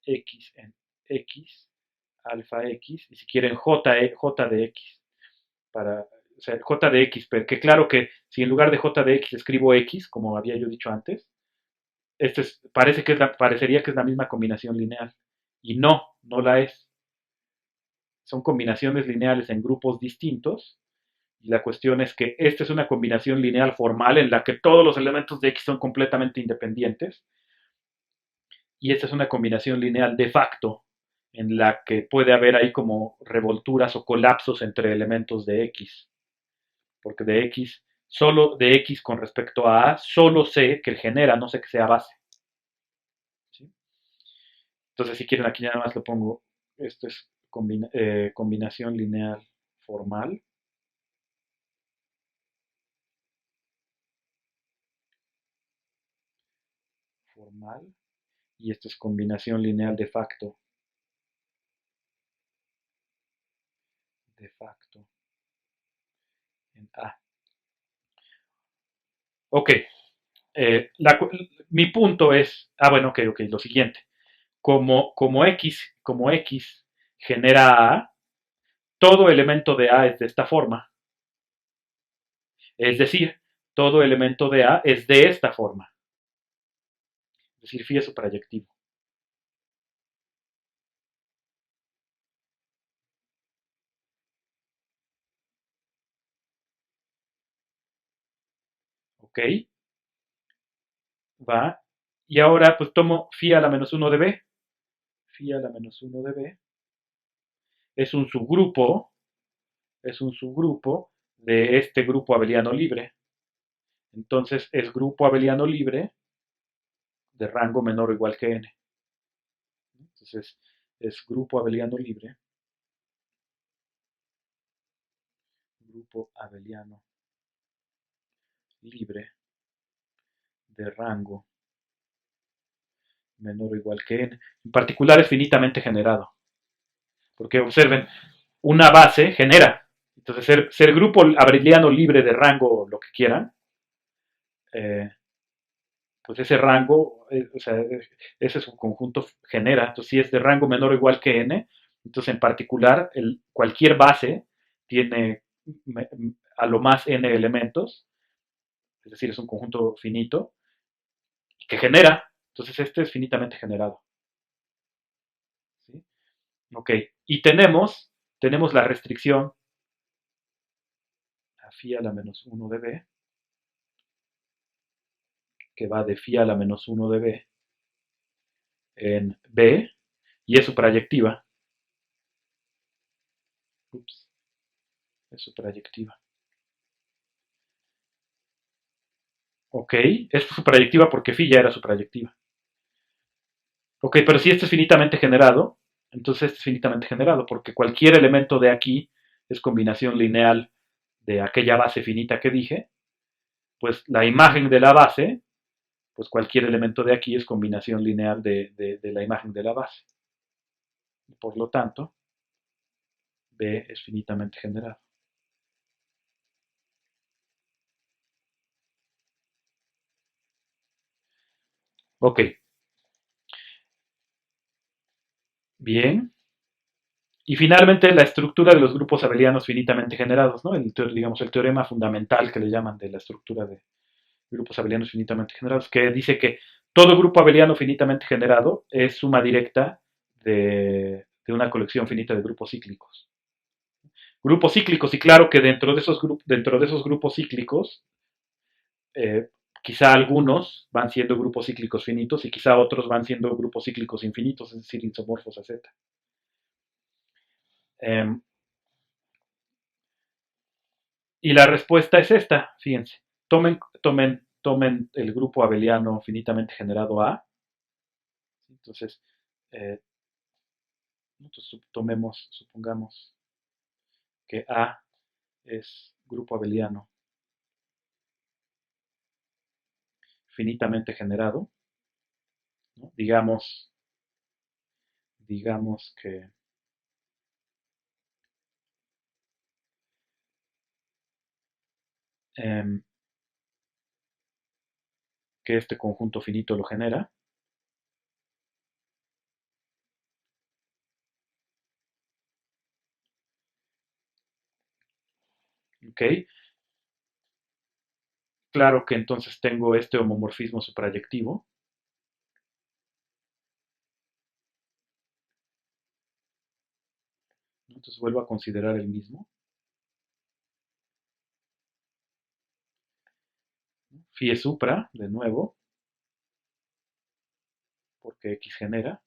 X en X, alfa X, y si quieren J de X, o sea, J de X, porque claro que si en lugar de J de X escribo X, como había yo dicho antes, parecería que es la misma combinación lineal, y no la es. Son combinaciones lineales en grupos distintos, y la cuestión es que esta es una combinación lineal formal en la que todos los elementos de X son completamente independientes, y esta es una combinación lineal de facto, en la que puede haber ahí como revolturas o colapsos entre elementos de X, porque de X, solo de X con respecto a A, solo sé que genera, no sé que sea base. ¿Sí? Entonces, si quieren, aquí nada más lo pongo, esto es combinación lineal formal. Formal. Y esto es combinación lineal de facto. De facto. En A. Ok. Mi punto es, bueno, ok, lo siguiente. Como X genera A, todo elemento de A es de esta forma. Es decir, todo elemento de A es de esta forma. Es decir, phi es su proyectivo. ¿Ok? Va. Y ahora pues tomo phi a la menos 1 de B. Phi a la menos 1 de B es un subgrupo, de este grupo abeliano libre. Entonces es grupo abeliano libre de rango menor o igual que n. Entonces es grupo abeliano libre, grupo abeliano libre de rango menor o igual que n. En particular es finitamente generado. Porque observen, una base genera. Entonces ser grupo abeliano libre de rango, lo que quieran, eh, pues ese rango, o sea, ese subconjunto genera. Entonces, si es de rango menor o igual que n, entonces en particular cualquier base tiene a lo más n elementos, es decir, es un conjunto finito, que genera. Entonces, este es finitamente generado. ¿Sí? Ok, y tenemos la restricción a phi a la menos 1 de b, que va de phi a la menos 1 de b en b, y es su proyectiva. Ups, es su proyectiva. Ok, es su proyectiva porque phi ya era su proyectiva. Ok, pero si este es finitamente generado, entonces este es finitamente generado, porque cualquier elemento de aquí es combinación lineal de aquella base finita que dije, pues la imagen de la base, pues cualquier elemento de aquí es combinación lineal de la imagen de la base. Por lo tanto, B es finitamente generado. Ok, bien. Y finalmente la estructura de los grupos abelianos finitamente generados, ¿no? Digamos, el teorema fundamental que le llaman de la estructura de grupos abelianos finitamente generados, que dice que todo grupo abeliano finitamente generado es suma directa de una colección finita de grupos cíclicos. Grupos cíclicos, y claro que dentro de esos grupos cíclicos, eh, quizá algunos van siendo grupos cíclicos finitos y quizá otros van siendo grupos cíclicos infinitos, es decir, isomorfos a Z. Eh, y la respuesta es esta, fíjense. Tomen el grupo abeliano finitamente generado A. Entonces, eh, Entonces supongamos que A es grupo abeliano finitamente generado, ¿no? Digamos em, que este conjunto finito lo genera. ¿Ok? Claro que entonces tengo este homomorfismo suprayectivo. Entonces vuelvo a considerar el mismo. Phi es supra, de nuevo, porque X genera.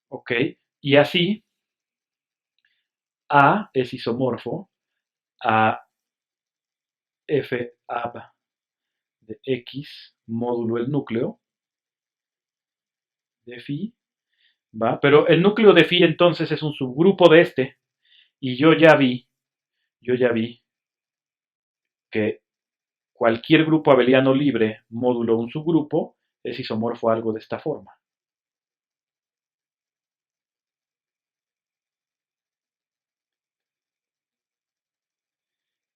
¿Ok? Y así A es isomorfo a F ab de X módulo el núcleo de phi, ¿va? Pero el núcleo de phi entonces es un subgrupo de este. Y yo ya vi que cualquier grupo abeliano libre módulo un subgrupo es isomorfo a algo de esta forma.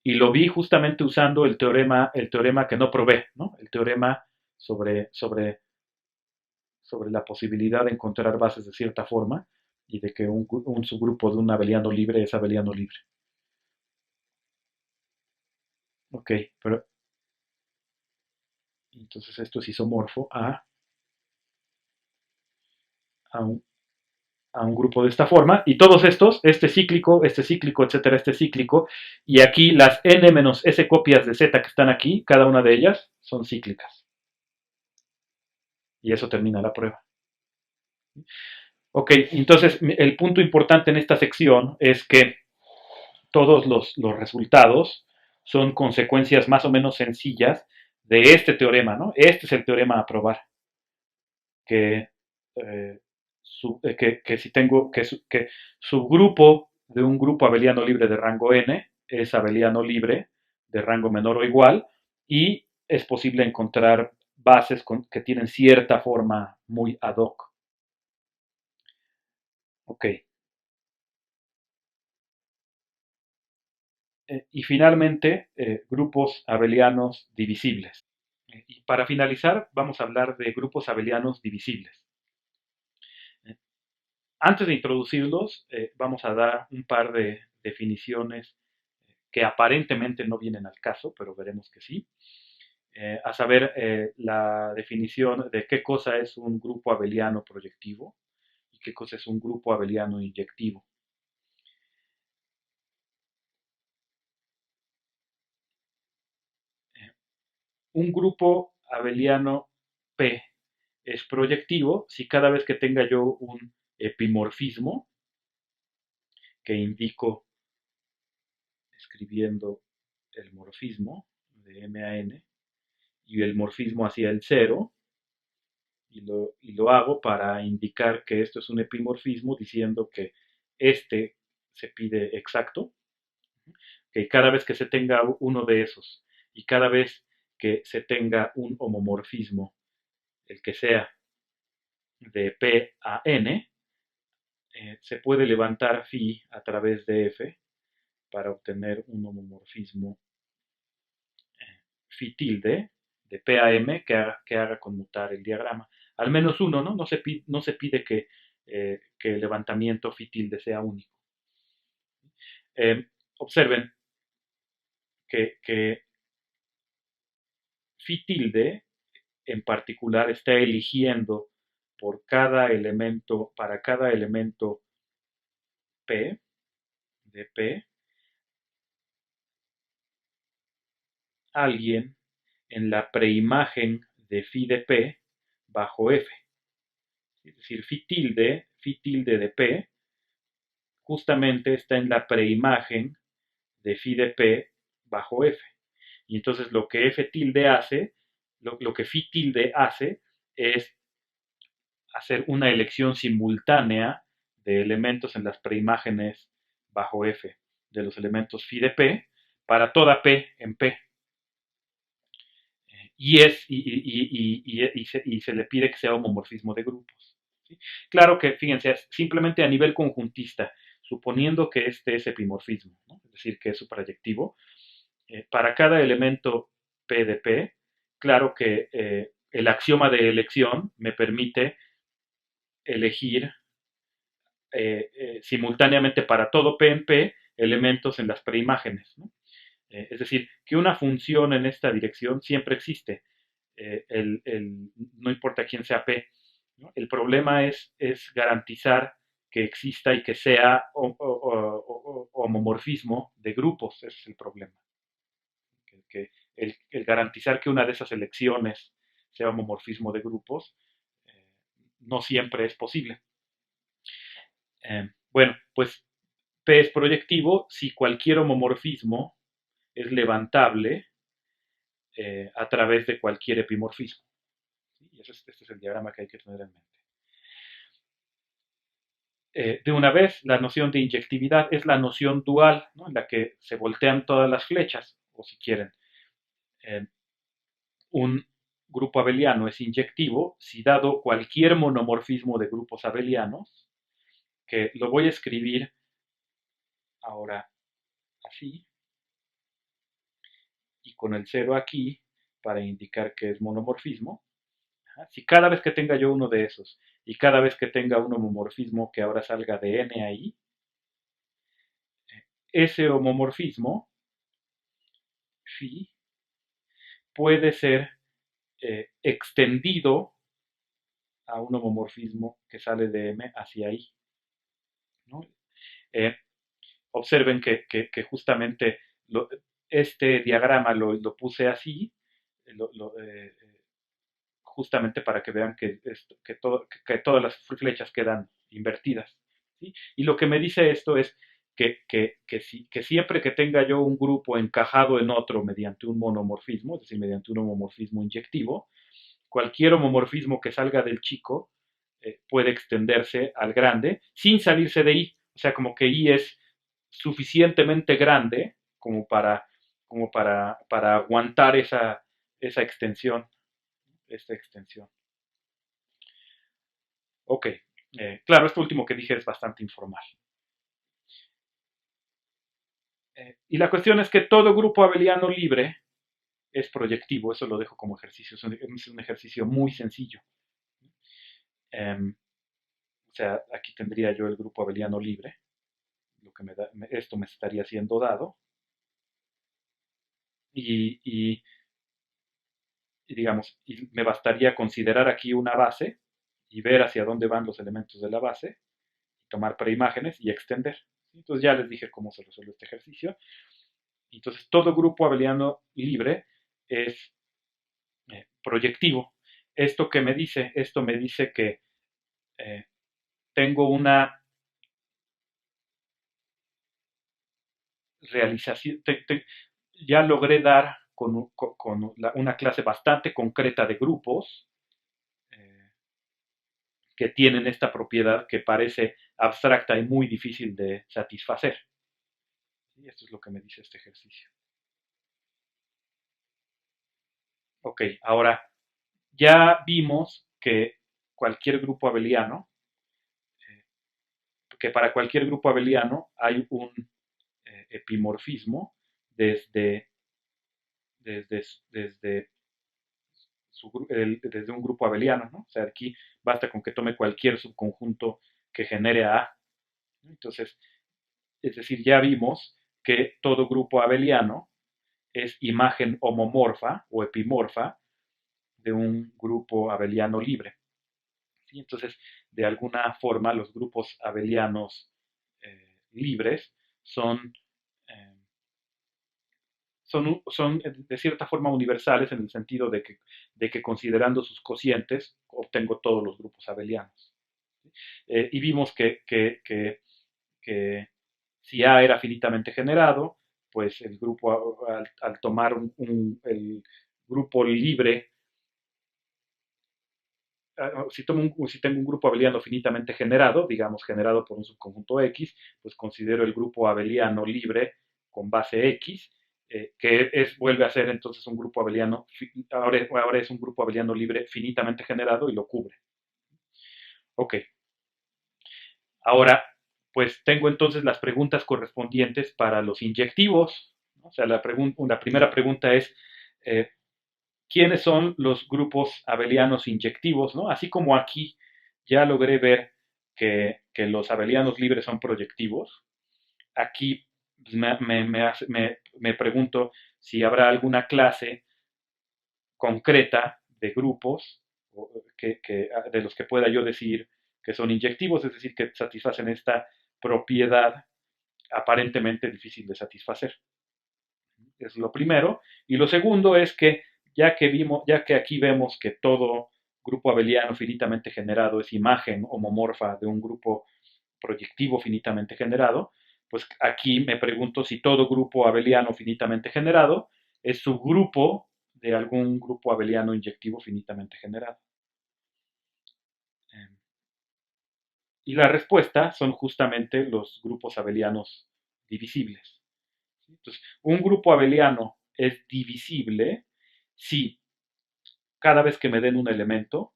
Y lo vi justamente usando el teorema que no probé, ¿no? El teorema sobre la posibilidad de encontrar bases de cierta forma y de que un subgrupo de un abeliano libre es abeliano libre. Ok, pero entonces esto es isomorfo a un, a un grupo de esta forma, y todos estos, este cíclico, etcétera, este cíclico, y aquí las n menos s copias de z que están aquí, cada una de ellas son cíclicas. Y eso termina la prueba. Ok, entonces el punto importante en esta sección es que todos los resultados son consecuencias más o menos sencillas de este teorema, ¿no? Este es el teorema a probar, que, si tengo que subgrupo de un grupo abeliano libre de rango n es abeliano libre de rango menor o igual, y es posible encontrar bases que tienen cierta forma muy ad hoc. Ok. Y finalmente, grupos abelianos divisibles. Y para finalizar, vamos a hablar de grupos abelianos divisibles. Eh, Antes de introducirlos, vamos a dar un par de definiciones que aparentemente no vienen al caso, pero veremos que sí. A saber, la definición de qué cosa es un grupo abeliano proyectivo y qué cosa es un grupo abeliano inyectivo. Eh, un grupo abeliano P es proyectivo si cada vez que tenga yo un epimorfismo, que indico escribiendo el morfismo de M a N, y el morfismo hacia el cero, y lo hago para indicar que esto es un epimorfismo, diciendo que este se pide exacto, que cada vez que se tenga uno de esos, y cada vez que se tenga un homomorfismo, el que sea de P a N, se puede levantar phi a través de F para obtener un homomorfismo phi tilde de P a M que haga conmutar el diagrama. Al menos uno, ¿no? No se pide que el levantamiento phi tilde sea único. Observen que phi tilde en particular está eligiendo para cada elemento P de P, alguien en la preimagen de phi de P bajo F. Es decir, phi tilde de P justamente está en la preimagen de phi de P bajo F. Y entonces lo que F tilde hace lo que phi tilde hace es hacer una elección simultánea de elementos en las preimágenes bajo F de los elementos phi de P para toda P en P. Y se le pide que sea homomorfismo de grupos. ¿Sí? Claro que, fíjense, simplemente a nivel conjuntista, suponiendo que este es epimorfismo, ¿no? Es decir, que es suprayectivo, para cada elemento P de P, claro que el axioma de elección me permite elegir simultáneamente para todo P en P elementos en las preimágenes, ¿no? Es decir, que una función en esta dirección siempre existe, no importa quién sea P, ¿no? El problema es garantizar que exista y que sea homomorfismo de grupos, ese es el problema. El garantizar que una de esas elecciones sea homomorfismo de grupos eh, no siempre es posible. Bueno, pues P es proyectivo si cualquier homomorfismo es levantable a través de cualquier epimorfismo. ¿Sí? Y este es el diagrama que hay que tener en mente. De una vez, la noción de inyectividad es la noción dual, ¿no? En la que se voltean todas las flechas, o si quieren, eh, un grupo abeliano es inyectivo si dado cualquier monomorfismo de grupos abelianos, que lo voy a escribir ahora así, y con el cero aquí para indicar que es monomorfismo. Si cada vez que tenga yo uno de esos y cada vez que tenga un homomorfismo que ahora salga de n ahí, ese homomorfismo phi puede ser extendido a un homomorfismo que sale de M hacia I, ¿no? Eh, Observen que justamente este diagrama lo puse así, lo, lo, justamente para que vean que todas las flechas quedan invertidas. ¿Sí? Y lo que me dice esto es que siempre que tenga yo un grupo encajado en otro mediante un monomorfismo, es decir, mediante un homomorfismo inyectivo, cualquier homomorfismo que salga del chico puede extenderse al grande sin salirse de I. O sea, como que I es suficientemente grande para aguantar esa extensión, esta extensión. Ok, claro, esto último que dije es bastante informal. Y la cuestión es que todo grupo abeliano libre es proyectivo, eso lo dejo como ejercicio, es un ejercicio muy sencillo. O sea, aquí tendría yo el grupo abeliano libre, lo que esto me estaría siendo dado, y, y, y digamos, y me bastaría considerar aquí una base y ver hacia dónde van los elementos de la base, tomar preimágenes y extender. Entonces ya les dije cómo se resuelve este ejercicio. Entonces todo grupo abeliano libre es proyectivo. ¿Esto qué me dice? Esto me dice que eh, tengo una realización, ya logré dar con una clase bastante concreta de grupos eh, que tienen esta propiedad que parece abstracta y muy difícil de satisfacer. Y esto es lo que me dice este ejercicio. Ok, ahora ya vimos que cualquier grupo abeliano, eh, que para cualquier grupo abeliano hay un epimorfismo desde, desde, desde, desde un grupo abeliano, ¿no? O sea, aquí basta con que tome cualquier subconjunto que genere A. ¿No? Entonces, es decir, ya vimos que todo grupo abeliano es imagen homomorfa o epimorfa de un grupo abeliano libre. ¿Sí? Entonces, de alguna forma, los grupos abelianos libres son, eh, son de cierta forma universales en el sentido de que considerando sus cocientes obtengo todos los grupos abelianos. Y vimos que si A era finitamente generado, pues el grupo al tomar el grupo libre si tengo un grupo abeliano finitamente generado, digamos generado por un subconjunto X, pues considero el grupo abeliano libre con base X, vuelve a ser entonces un grupo abeliano, ahora es un grupo abeliano libre finitamente generado y lo cubre. Ok, ahora pues tengo entonces las preguntas correspondientes para los inyectivos, ¿no? O sea, la primera pregunta es, eh, quiénes son los grupos abelianos inyectivos, ¿no? Así como aquí ya logré ver que los abelianos libres son proyectivos, aquí pues, me pregunto si habrá alguna clase concreta de grupos de los que pueda yo decir que son inyectivos, es decir, que satisfacen esta propiedad aparentemente difícil de satisfacer. Es lo primero. Y lo segundo es que ya que aquí vemos que todo grupo abeliano finitamente generado es imagen homomorfa de un grupo proyectivo finitamente generado, pues aquí me pregunto si todo grupo abeliano finitamente generado es subgrupo de algún grupo abeliano inyectivo finitamente generado. Y la respuesta son justamente los grupos abelianos divisibles. Entonces, un grupo abeliano es divisible si cada vez que me den un elemento,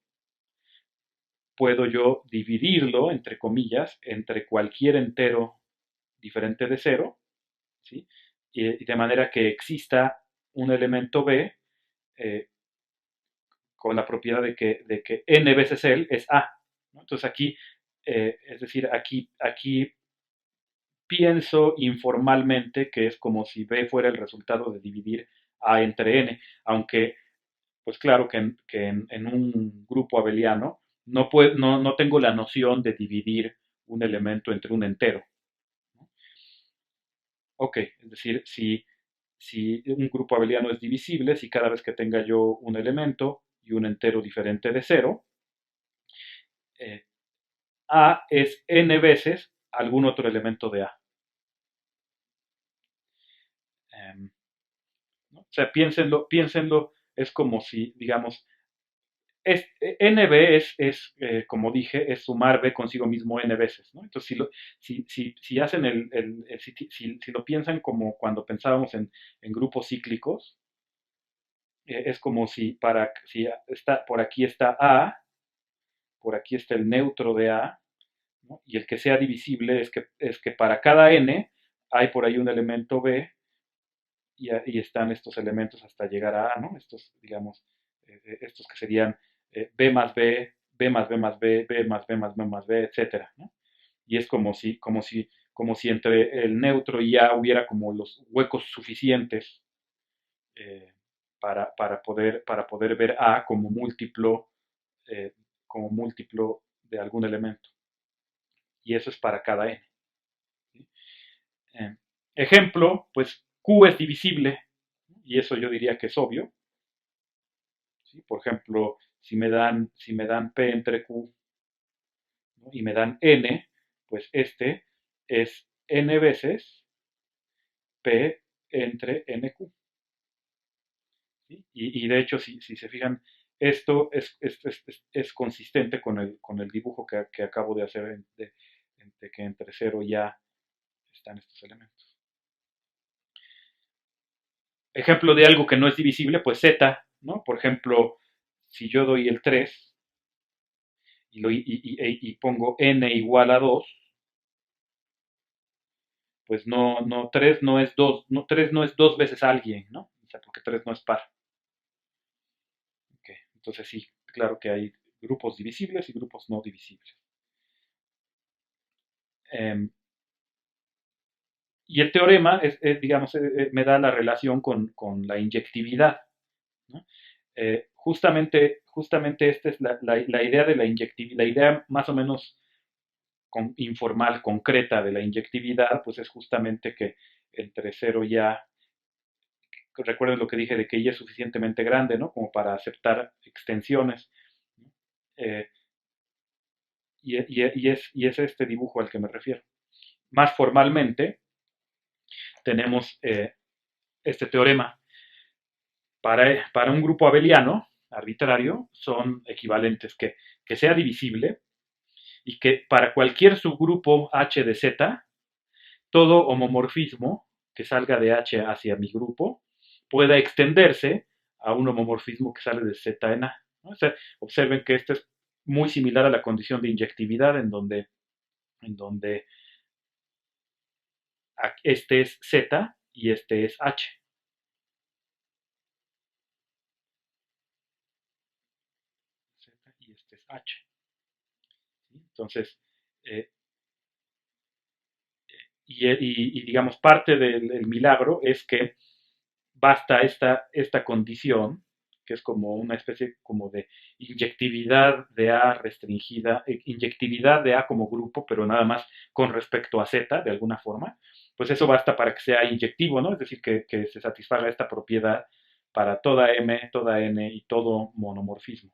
puedo yo dividirlo, entre comillas, entre cualquier entero diferente de cero, ¿sí? Y de manera que exista un elemento B eh, con la propiedad de que n veces él es A, ¿no? Entonces aquí, es decir, aquí pienso informalmente que es como si B fuera el resultado de dividir A entre N, aunque pues claro que en un grupo abeliano no tengo la noción de dividir un elemento entre un entero. ¿No? Ok, es decir, si un grupo abeliano es divisible, si cada vez que tenga yo un elemento y un entero diferente de cero, eh, A es n veces algún otro elemento de A. ¿No? O sea, piénsenlo, es como si, digamos, NB como dije, es sumar B consigo mismo N veces, ¿no? Entonces, si hacen si lo piensan como cuando pensábamos en grupos cíclicos, es como si está, por aquí está A, por aquí está el neutro de A, ¿no? Y el que sea divisible es que para cada N hay por ahí un elemento B y están estos elementos hasta llegar a A, ¿no? Estos, digamos, estos que serían B más B, B más B más B, B más B más B más B, etcétera, ¿no? Y es como si entre el neutro y A hubiera como los huecos suficientes eh, para poder ver A eh, como múltiplo de algún elemento. Y eso es para cada n. ¿Sí? Eh, Ejemplo, pues Q es divisible, y eso yo diría que es obvio. ¿Sí? Por ejemplo, si me dan P entre Q, ¿no? Y me dan N, pues este es N veces P entre NQ. ¿Sí? Y de hecho, si se fijan, esto es consistente con el dibujo que acabo de hacer de que entre 0 y A están estos elementos. Ejemplo de algo que no es divisible, pues Z, ¿no? Por ejemplo, si yo doy el 3 y pongo n igual a 2, pues no, 3 no es 2, no, 3 no es 2 veces alguien, ¿no? O sea, porque 3 no es par. Okay. Entonces sí, claro que hay grupos divisibles y grupos no divisibles. Eh, y el teorema, digamos, me da la relación con la inyectividad, ¿no? Justamente esta es la idea de la inyectividad, la idea más o menos informal, concreta de la inyectividad, pues es justamente que entre 0 y A, recuerden lo que dije de que Y es suficientemente grande, ¿no? Como para aceptar extensiones. ¿No? Eh, y es este dibujo al que me refiero. Más formalmente, tenemos este teorema. Para un grupo abeliano, arbitrario son equivalentes que sea divisible y que para cualquier subgrupo H de Z, todo homomorfismo que salga de H hacia mi grupo pueda extenderse a un homomorfismo que sale de Z en A, ¿no? O sea, observen que esto es muy similar a la condición de inyectividad en donde este es Z y este es H. Z y este es H. ¿Sí? Entonces, eh, y, digamos, parte del milagro es que basta esta condición, que es como una especie como de inyectividad de A restringida, inyectividad de A como grupo, pero nada más con respecto a Z, de alguna forma, pues eso basta para que sea inyectivo, ¿no? Es decir, que se satisfaga esta propiedad para toda M, toda N y todo monomorfismo.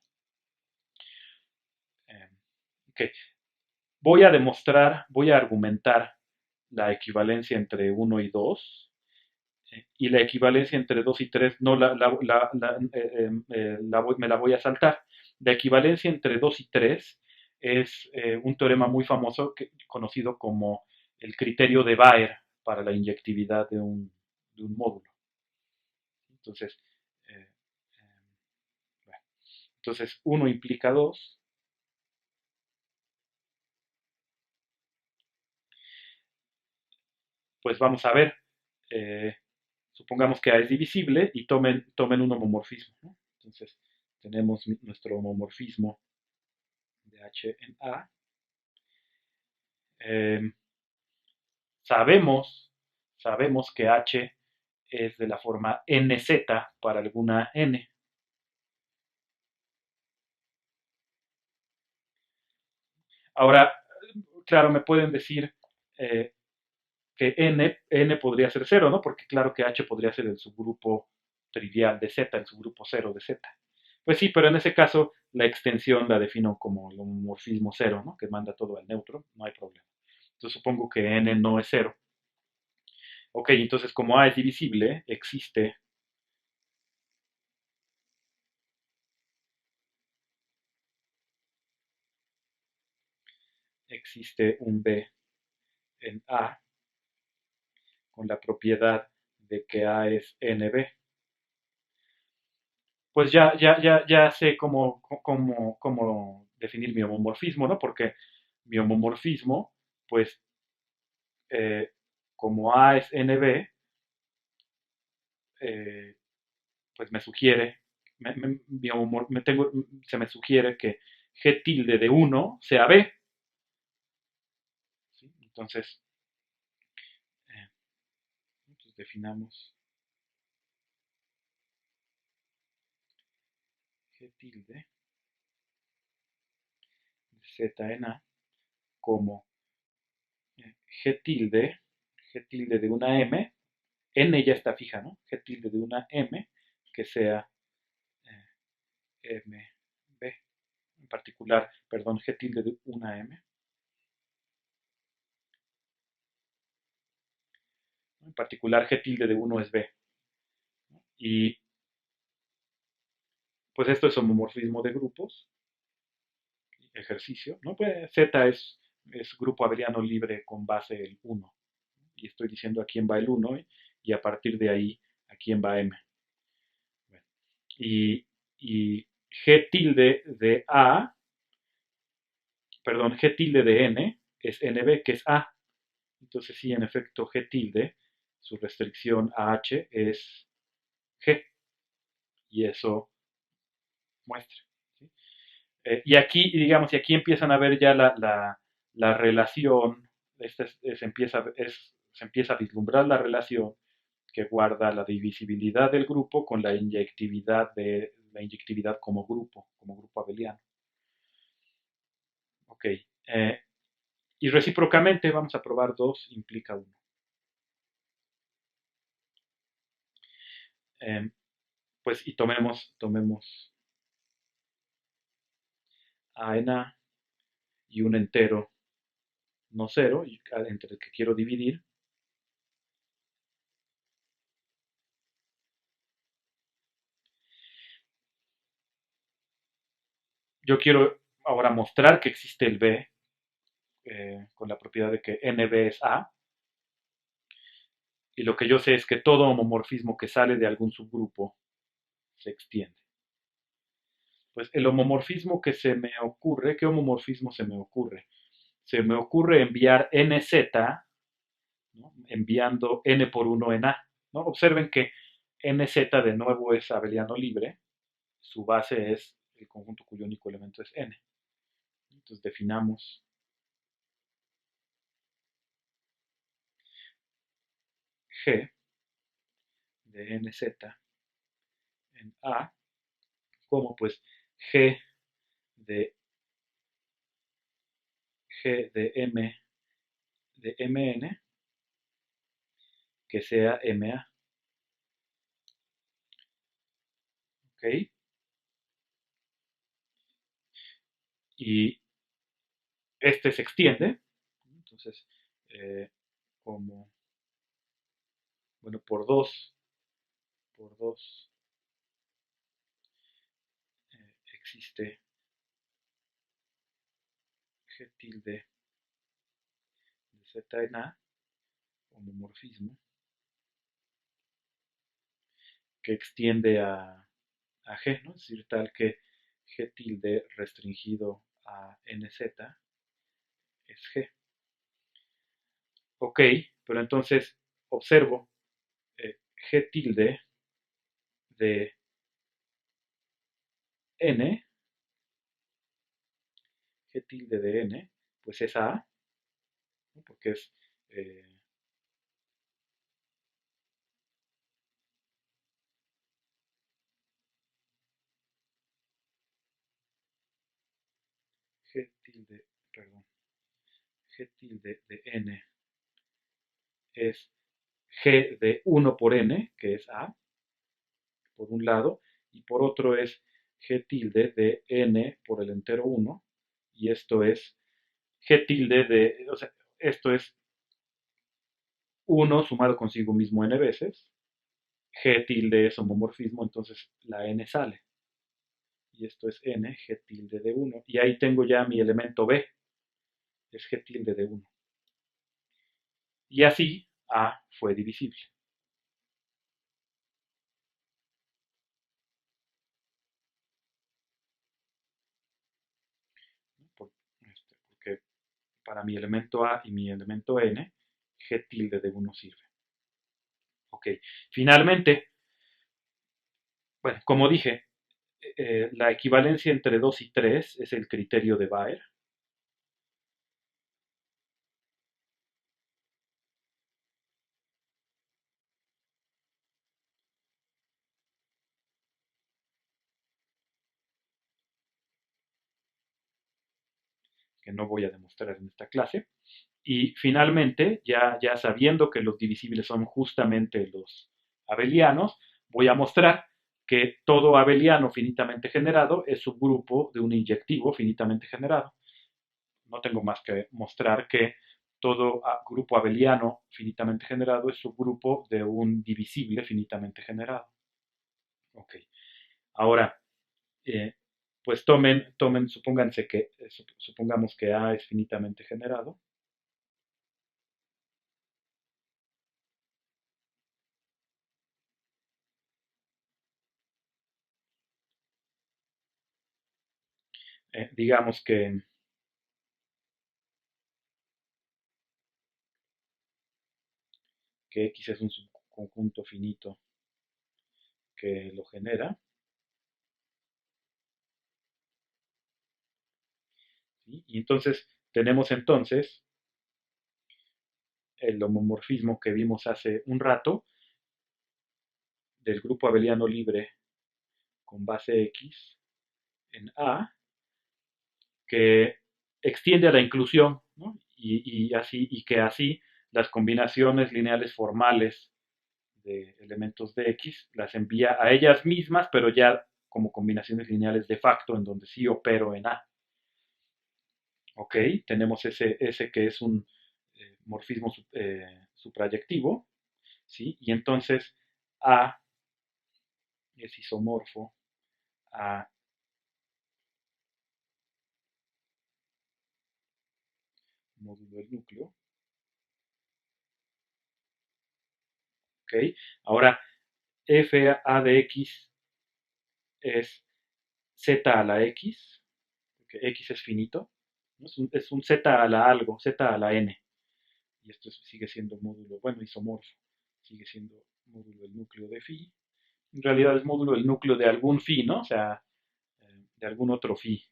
Ok, voy a argumentar la equivalencia entre uno y 2 y la equivalencia entre 2 y 3 no me la voy a saltar. La equivalencia entre 2 y 3 es un teorema muy famoso conocido como el criterio de Baer para la inyectividad de un módulo. Entonces, eh, bueno, entonces 1 implica 2. Pues vamos a ver. eh, Supongamos que A es divisible y tomen un homomorfismo, ¿no? Entonces, tenemos nuestro homomorfismo de H en A. Eh, sabemos, sabemos que H es de la forma NZ para alguna N. Ahora, claro, me pueden decir eh, que N podría ser cero, ¿no? Porque claro que H podría ser el subgrupo trivial de Z, el subgrupo cero de Z. Pues sí, pero en ese caso la extensión la defino como el homomorfismo cero, ¿no? Que manda todo al neutro, no hay problema. Entonces supongo que N no es cero. Ok, entonces como A es divisible, existe un B en A con la propiedad de que A es NB. Pues ya sé cómo definir mi homomorfismo, ¿no? Porque mi homomorfismo, pues, eh, como A es NB, eh, pues me sugiere, se me sugiere que G tilde de uno sea B. ¿Sí? Entonces, pues definamos G tilde de Z en A como G tilde, G tilde de una M, N ya está fija, ¿no? G tilde de una M que sea M, B, en particular, perdón, G tilde de una M, ¿no? En particular G tilde de uno es B. ¿No? Y pues esto es homomorfismo de grupos, ejercicio, ¿no? Pues Z es grupo abeliano libre con base el uno. Y estoy diciendo a quién va el uno y a partir de ahí a quién va M. Bueno, y G tilde de A, perdón, G tilde de N es NB, que es A. Entonces sí, en efecto, G tilde, su restricción a H es G, y eso muestra. ¿Sí? Y aquí empiezan a ver ya la relación, se empieza a vislumbrar la relación que guarda la divisibilidad del grupo con la inyectividad como grupo abeliano. Ok. Y recíprocamente vamos a probar 2 implica 1. Pues y tomemos a en A y un entero no cero entre el que quiero dividir. yo quiero ahora mostrar que existe el B con la propiedad de que NB es A, y lo que yo sé es que todo homomorfismo que sale de algún subgrupo se extiende. Pues el homomorfismo que se me ocurre, ¿qué homomorfismo se me ocurre? Se me ocurre enviar NZ, ¿no? Enviando N por 1 en A, ¿no? Observen que NZ de nuevo es abeliano libre, su base es el conjunto cuyo único elemento es N. Entonces definamos G de NZ en A como pues G de M de Mn que sea MA. ¿Ok? Y este se extiende, entonces, como, bueno, por 2 existe G tilde de Z en A, homomorfismo, que extiende a G, ¿no? Es decir, tal que G tilde restringido a NZ es G. Ok, pero entonces observo G tilde de N, G tilde de N, pues es A, ¿no? Porque es G tilde, perdón, G tilde de N es G de 1 por N, que es A, por un lado, y por otro es G tilde de N por el entero 1, y esto es G tilde de, o sea, esto es 1 sumado consigo mismo N veces, G tilde es homomorfismo, entonces la N sale, y esto es N, G tilde de 1, y ahí tengo ya mi elemento B, es G tilde de 1, y así A fue divisible. Porque para mi elemento A y mi elemento N, G tilde de 1 sirve. Ok, finalmente, bueno, como dije, la equivalencia entre 2 y 3 es el criterio de Baer. Que no voy a demostrar en esta clase. Y finalmente, ya sabiendo que los divisibles son justamente los abelianos, voy a mostrar que todo abeliano finitamente generado es subgrupo de un inyectivo finitamente generado. No tengo más que mostrar que todo grupo abeliano finitamente generado es subgrupo de un divisible finitamente generado. Ok. Ahora, eh, pues supongamos que A es finitamente generado. Digamos que X es un subconjunto finito que lo genera. ¿Sí? Y entonces tenemos entonces el homomorfismo que vimos hace un rato del grupo abeliano libre con base X en A, que extiende a la inclusión, ¿no? Y que así las combinaciones lineales formales de elementos de X las envía a ellas mismas, pero ya como combinaciones lineales de facto en donde sí opero en A. Ok, tenemos ese que es un morfismo suprayectivo, ¿sí? Y entonces A es isomorfo a módulo del núcleo. ¿Ok? Ahora, f(a) de x es z a la x, porque x es finito, ¿no? Es un z a la algo, z a la n, y esto sigue siendo módulo, bueno, isomorfo, sigue siendo módulo del núcleo de phi. En realidad es módulo del núcleo de algún phi, ¿no? O sea, de algún otro phi.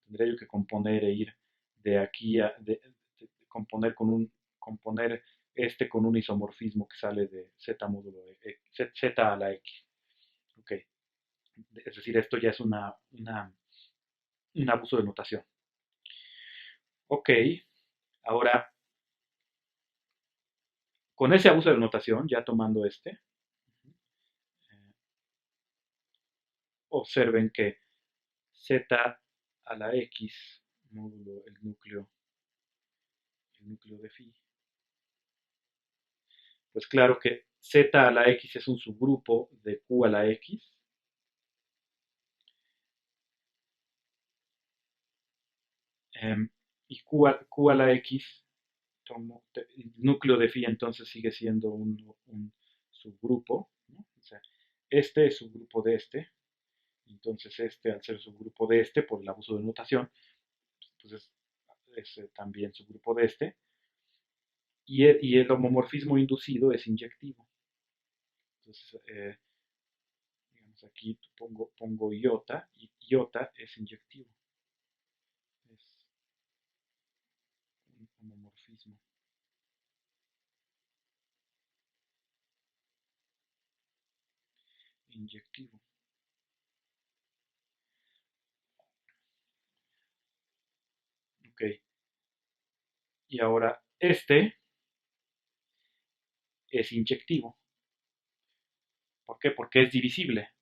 Tendría yo que componer e ir de aquí componer componer este con un isomorfismo que sale de z módulo de z a la x. Ok. Es decir, esto ya es un abuso de notación. Ok. Ahora, con ese abuso de notación, ya tomando eh, observen que z a la x módulo el núcleo de phi, pues claro que z a la x es un subgrupo de q a la x, y q a la x, el núcleo de phi entonces sigue siendo un subgrupo, ¿no? O sea, este es subgrupo de este, entonces este al ser subgrupo de este por el abuso de notación, pues es también subgrupo de este, y el homomorfismo inducido es inyectivo. Entonces, digamos aquí pongo iota, y iota es inyectivo, es un homomorfismo inyectivo. Ok, y ahora este es inyectivo. ¿Por qué? Porque es divisible.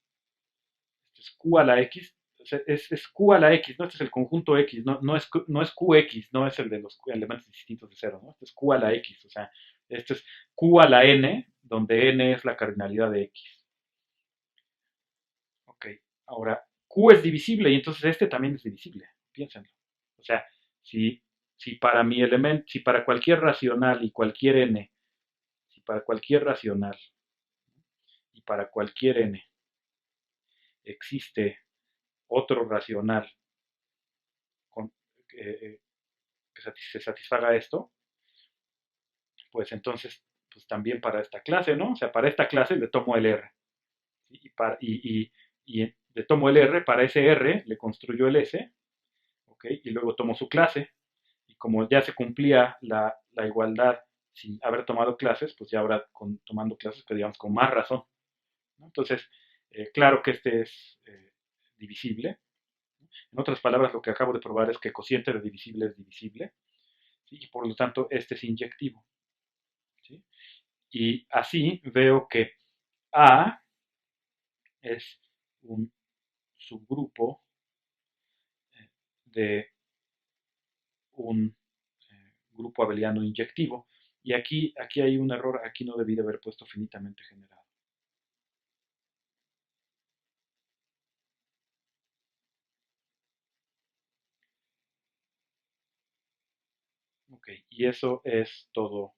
Este es q a la x, o sea, es q a la x, ¿no? Este es el conjunto x, no es qx, no es el de los elementos distintos de cero, ¿no? Este es q a la x, o sea, este es q a la n, donde n es la cardinalidad de x. Ok, ahora q es divisible y entonces este también es divisible, piénsenlo. O sea, si, si para cualquier racional y cualquier n, si para cualquier racional y para cualquier n existe otro racional con, eh, que se satisfaga esto, pues entonces, pues también para esta clase, ¿no? O sea, para esta clase le tomo el R. ¿Sí? Y le tomo el R, para ese R le construyo el S, ¿ok? Y luego tomo su clase. Y como ya se cumplía la igualdad sin haber tomado clases, pues ya ahora tomando clases, pues digamos con más razón, ¿no? Entonces, claro que este es divisible. En otras palabras, lo que acabo de probar es que cociente de divisible es divisible, ¿sí? Y por lo tanto este es inyectivo, ¿sí? Y así veo que A es un subgrupo de un grupo abeliano inyectivo. Y aquí hay un error, aquí no debí de haber puesto finitamente generado. Ok, y eso es todo